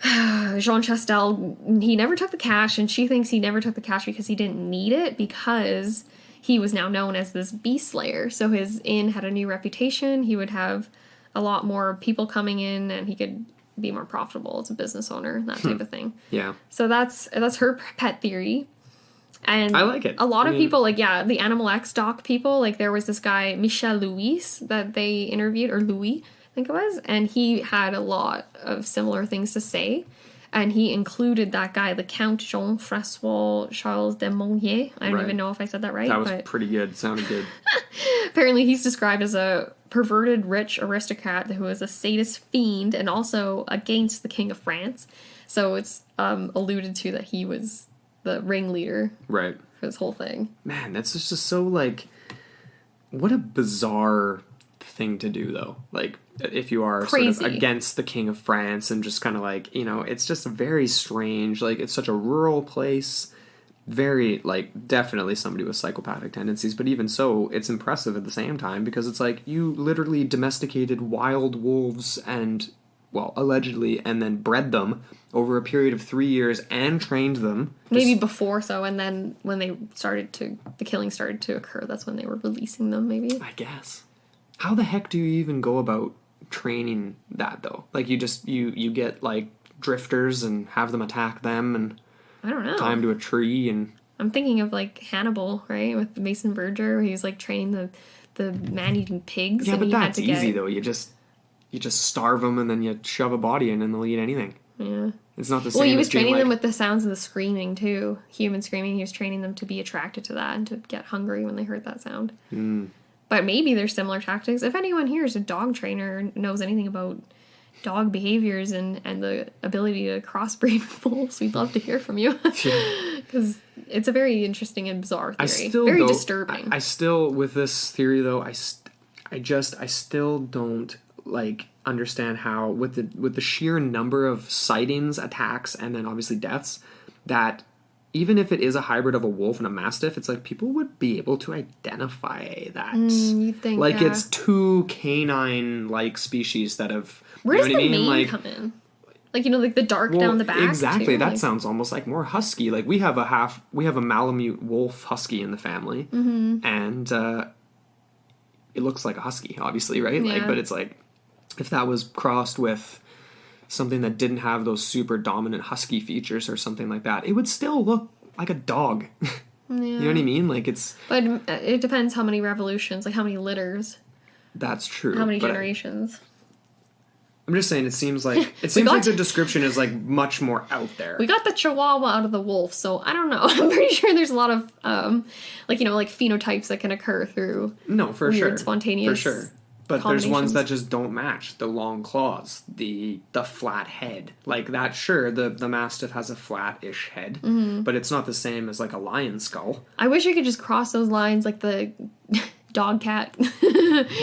Jean Chastel, he never took the cash, and she thinks he never took the cash because he didn't need it, because he was now known as this beast slayer. So his inn had a new reputation. He would have a lot more people coming in, and he could be more profitable as a business owner, that type of thing. Yeah. So that's her pet theory. And I like it. A lot of people, the Animal X doc people, there was this guy, Michel Louis, that they interviewed, or Louis, I think it was, and he had a lot of similar things to say. And he included that guy, the Count Jean-François Charles de Monnier. I don't even know if I said that right. That was pretty good. Sounded good. Apparently he's described as a perverted rich aristocrat who is a sadist fiend and also against the King of France. So it's alluded to that he was the ringleader right for this whole thing. Man, that's just so what a bizarre thing to do, though. If you are crazy, sort of against the King of France, and just kind of it's just very strange. It's such a rural place, very definitely somebody with psychopathic tendencies, but even so, it's impressive at the same time, because it's you literally domesticated wild wolves and, well, allegedly, and then bred them over a period of 3 years and trained them. Maybe before, and then when the killing started to occur, that's when they were releasing them, maybe. I guess. How the heck do you even go about training that, though? You get drifters and have them attack them, and I don't know, tie them to a tree, and I'm thinking of Hannibal, right, with Mason Verger, where he's training the man-eating pigs. Yeah, and but he had that's to easy get... though. You just you just starve them and then you shove a body in and they'll eat anything. Yeah. It's not the same. Well, he was as being training them like, with the sounds of the screaming too. Human screaming. He was training them to be attracted to that and to get hungry when they heard that sound. But maybe there's similar tactics. If anyone here is a dog trainer, knows anything about dog behaviors and the ability to crossbreed with wolves, we'd love to hear from you. Because it's a very interesting and bizarre theory. Very disturbing. I still, with this theory though, I still don't like understand how with the sheer number of sightings, attacks, and then obviously deaths, that even if it is a hybrid of a wolf and a mastiff, it's like people would be able to identify that. You'd think, like it's two canine-like species that have. Where does you know the what I mean? mane Like, come in? Like, like the dark down the back. Exactly. Too? That sounds almost like more husky. Like we have a Malamute wolf husky in the family, and it looks like a husky, obviously, right? Yeah. Like, but it's like if that was crossed with something that didn't have those super dominant husky features or something like that, it would still look like a dog. You know what I mean? Like it's. But it depends how many revolutions, like how many litters. That's true. How many generations? I'm just saying, it seems like the description is like much more out there. We got the Chihuahua out of the wolf, so I don't know. I'm pretty sure there's a lot of like phenotypes that can occur through weird, spontaneous. For sure. But there's ones that just don't match. The long claws, the flat head. Like that, sure, the Mastiff has a flat-ish head, but it's not the same as like a lion skull. I wish you could just cross those lines like the dog cat.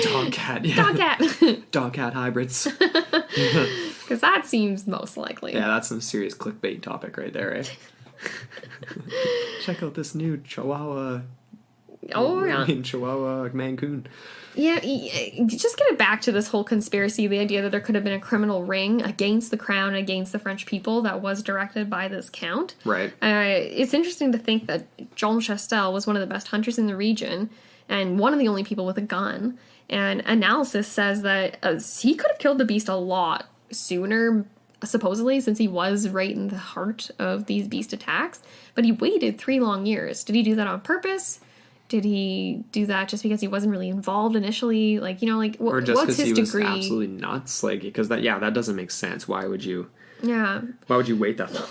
Dog cat, yeah. Dog cat. Dog cat hybrids. Because that seems most likely. Yeah, that's some serious clickbait topic right there, eh? Check out this new Chihuahua. Oh, yeah. Chihuahua Mancoon. Yeah, just get it back to this whole conspiracy, the idea that there could have been a criminal ring against the crown, against the French people that was directed by this count. Right. It's interesting to think that Jean Chastel was one of the best hunters in the region and one of the only people with a gun. And analysis says that he could have killed the beast a lot sooner, supposedly, since he was right in the heart of these beast attacks. But he waited 3 long years. Did he do that on purpose? Did he do that just because he wasn't really involved initially? Like, or just what's his degree? Was absolutely nuts? Like, because that doesn't make sense. Why would you? Yeah. Why would you wait that long?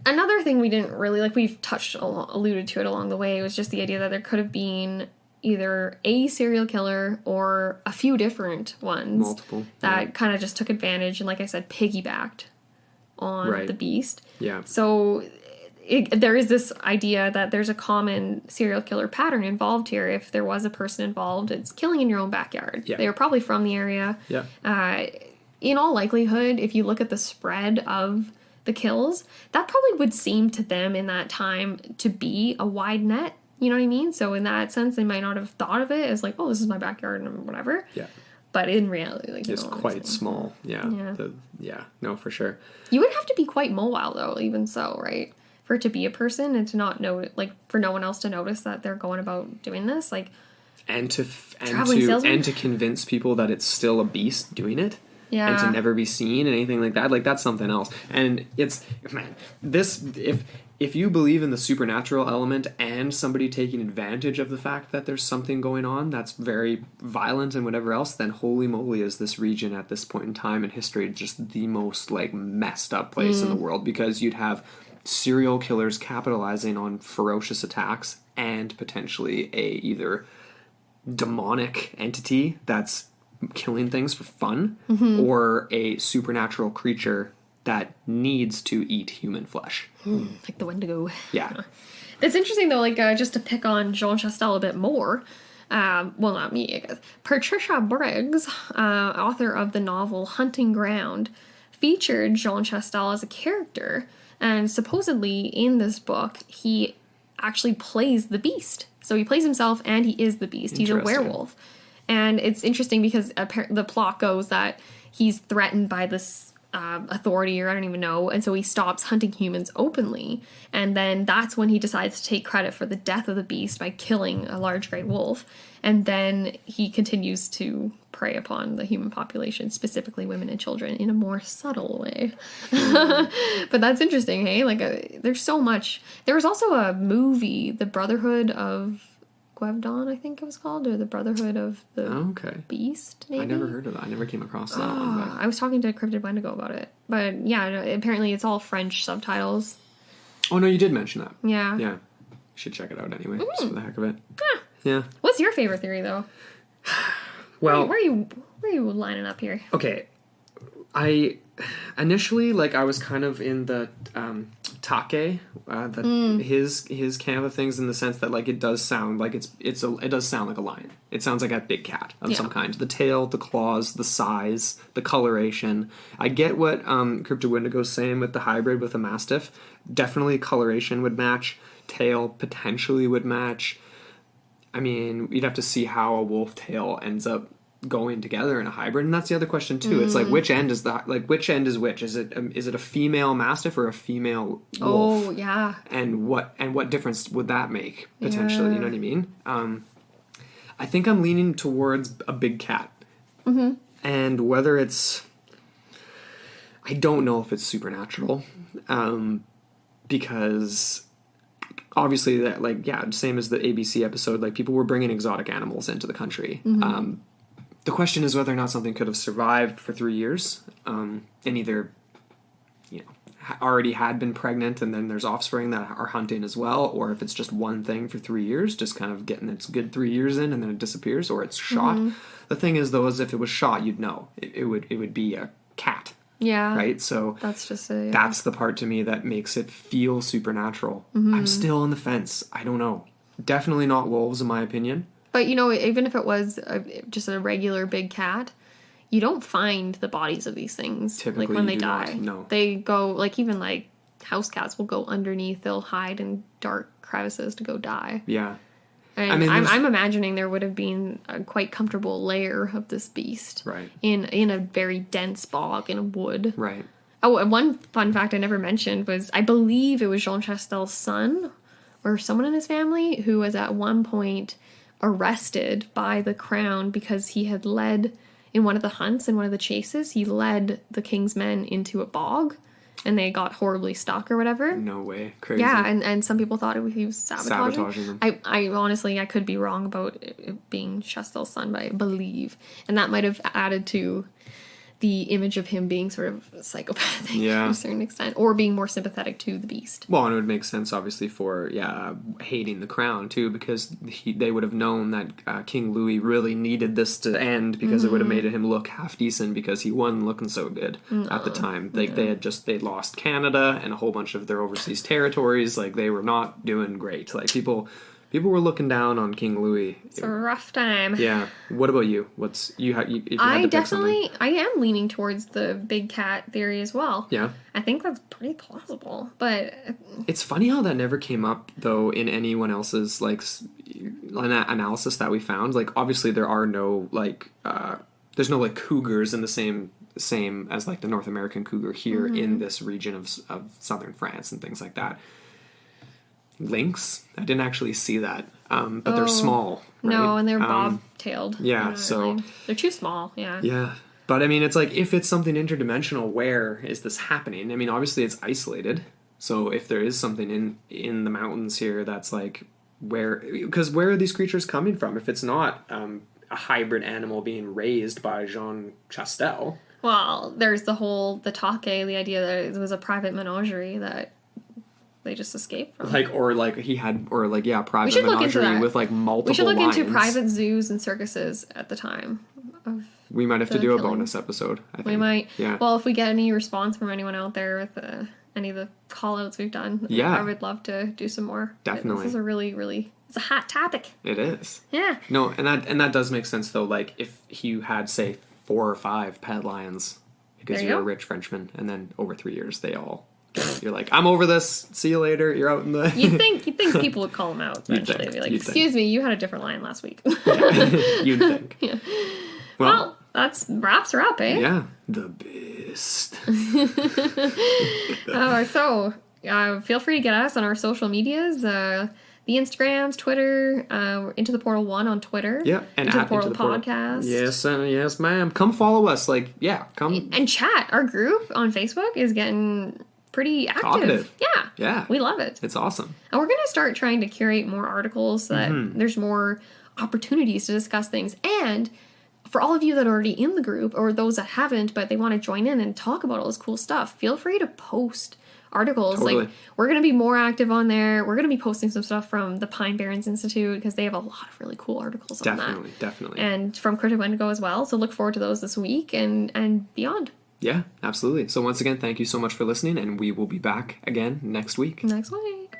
Another thing we didn't really, we've alluded to it along the way, was just the idea that there could have been either a serial killer or a few different ones. Multiple. That kind of just took advantage and, like I said, piggybacked on the beast. Yeah. So there is this idea that there's a common serial killer pattern involved here. If there was a person involved, it's killing in your own backyard. Yeah. They were probably from the area. Yeah. In all likelihood, if you look at the spread of the kills, that probably would seem to them in that time to be a wide net. You know what I mean? So in that sense, they might not have thought of it as like, oh, this is my backyard and whatever. Yeah. But in reality, it's quite small. Yeah. Yeah. No, for sure. You would have to be quite mobile, though, even so, right? For it to be a person and to not know, for no one else to notice that they're going about doing this, and to convince people that it's still a beast doing it. Yeah. And to never be seen and anything like that. Like, that's something else. And it's, man, if you believe in the supernatural element and somebody taking advantage of the fact that there's something going on that's very violent and whatever else, then holy moly is this region at this point in time in history just the most, messed up place in the world, because you'd have serial killers capitalizing on ferocious attacks and potentially a either demonic entity that's killing things for fun, or a supernatural creature that needs to eat human flesh. Like the Wendigo. Yeah. It's interesting, though, just to pick on Jean Chastel a bit more. Well, not me, I guess. Patricia Briggs, author of the novel Hunting Ground, featured Jean Chastel as a character, and supposedly in this book, he actually plays the beast. So he plays himself and he is the beast. He's a werewolf. And it's interesting because the plot goes that he's threatened by this authority, or I don't even know, and so he stops hunting humans openly. And then that's when he decides to take credit for the death of the beast by killing a large gray wolf. And then he continues to prey upon the human population, specifically women and children, in a more subtle way. But that's interesting, hey? There's so much. There was also a movie, The Brotherhood of Gevaudan, I think it was called, or the Brotherhood of the Beast, maybe? I never heard of that. I never came across that one. But... I was talking to Cryptid-Wendigo about it. But yeah, apparently it's all French subtitles. Oh, no, you did mention that. Yeah. Yeah. You should check it out anyway, just for the heck of it. Yeah. What's your favorite theory, though? Well... Where are you lining up here? Okay. Initially, like, I was kind of in the take, his camp of things, in the sense that, like, it does sound like it does sound like a lion. It sounds like a big cat of some kind. The tail, the claws, the size, the coloration. I get what Cryptid-Wendigo's saying with the hybrid with a mastiff. Definitely coloration would match. Tail potentially would match. I mean, you'd have to see how a wolf tail ends up going together in a hybrid, and that's the other question too. It's like, which end is which end is which? Is it a female mastiff or a female wolf? Oh yeah. And what difference would that make potentially? You know what I mean? I think I'm leaning towards a big cat, and whether it's, I don't know if it's supernatural, because obviously that, like, same as the ABC episode, like, people were bringing exotic animals into the country. The question is whether or not something could have survived for 3 years, and either, already had been pregnant and then there's offspring that are hunting as well, or if it's just one thing for 3 years, just kind of getting its good 3 years in and then it disappears, or it's shot. The thing is, though, is if it was shot, you'd know. It would be a cat. Yeah. Right? So that's just it. That's the part to me that makes it feel supernatural. I'm still on the fence. I don't know. Definitely not wolves, in my opinion. But, even if it was just a regular big cat, you don't find the bodies of these things. Typically, like, when they die. No. They go, like, even, like, house cats will go underneath. They'll hide in dark crevices to go die. Yeah. And I'm imagining there would have been a quite comfortable lair of this beast. Right. In a very dense bog in a wood. Right. Oh, and one fun fact I never mentioned was, I believe it was Jean Chastel's son, or someone in his family, who was at one point arrested by the crown because he had led, in one of the hunts, in one of the chases, he led the king's men into a bog, and they got horribly stuck or whatever. No way. Crazy. Yeah, and some people thought he was sabotaging them. I honestly, I could be wrong about it being Chastel's son, but I believe. And that might have added to the image of him being sort of psychopathic to a certain extent, or being more sympathetic to the beast. Well, and it would make sense, obviously, for, hating the crown, too, because they would have known that King Louis really needed this to end, because it would have made him look half decent, because he wasn't looking so good at the time. Like, they lost Canada and a whole bunch of their overseas territories. Like, they were not doing great. Like, people were looking down on King Louis. It's a rough time. Yeah. What about you? If you had I am leaning towards the big cat theory as well. Yeah. I think that's pretty plausible, but it's funny how that never came up, though, in anyone else's, like, analysis that we found. Like, obviously there are no, like, there's no, like, cougars in the same as, like, the North American cougar here in this region of southern France and things like that. Lynx? I didn't actually see that. But they're small, right? No, and they're bob-tailed. Yeah, so... Really. They're too small, yeah. Yeah. But, I mean, it's like, if it's something interdimensional, where is this happening? I mean, obviously it's isolated. So if there is something in the mountains here that's, like, because where are these creatures coming from? If it's not a hybrid animal being raised by Jean Chastel. Well, there's the idea that it was a private menagerie that they just escaped from. Private menagerie with, like, multiple lions. We should look into private zoos and circuses at the time. We might have to do a bonus episode, I think. We might. Yeah. Well, if we get any response from anyone out there with any of the call-outs we've done, I would love to do some more. Definitely. This is a really, really... It's a hot topic. It is. Yeah. No, and that does make sense, though. Like, if you had, say, 4 or 5 pet lions, because you're a rich Frenchman, and then over 3 years, they all... You're like, I'm over this. See you later. You're out in the... You'd think people would call them out eventually. They'd be like, excuse me, you had a different lion last week. You'd think. Yeah. Well, that's wraps her up, eh? Yeah. The best. So, feel free to get us on our social medias. The Instagrams, Twitter, Into the Portal 1 on Twitter. Yeah, and Into the Portal Podcast. Yes, ma'am. Come follow us. Come and chat. Our group on Facebook is getting pretty active. Talkative. Yeah. Yeah. We love it. It's awesome. And we're going to start trying to curate more articles so that there's more opportunities to discuss things. And for all of you that are already in the group, or those that haven't, but they want to join in and talk about all this cool stuff, feel free to post articles. Totally. Like, we're going to be more active on there. We're going to be posting some stuff from the Pine Barrens Institute because they have a lot of really cool articles on that. Definitely. And from Cryptid-Wendigo as well. So look forward to those this week and beyond. Yeah, absolutely. So once again, thank you so much for listening, and we will be back again next week. Next week.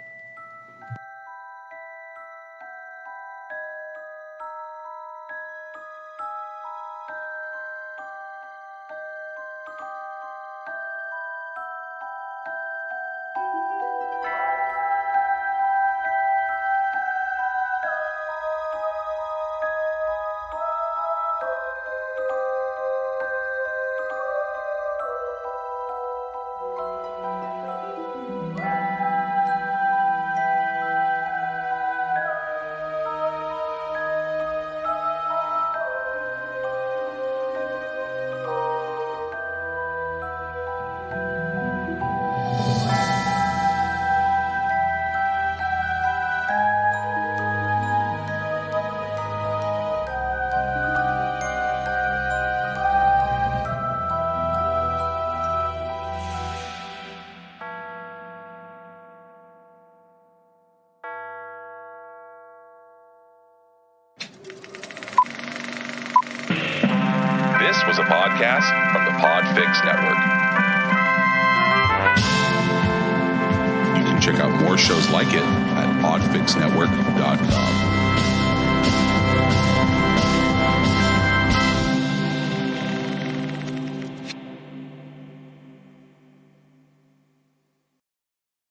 This was a podcast from the Podfix Network. You can check out more shows like it at podfixnetwork.com.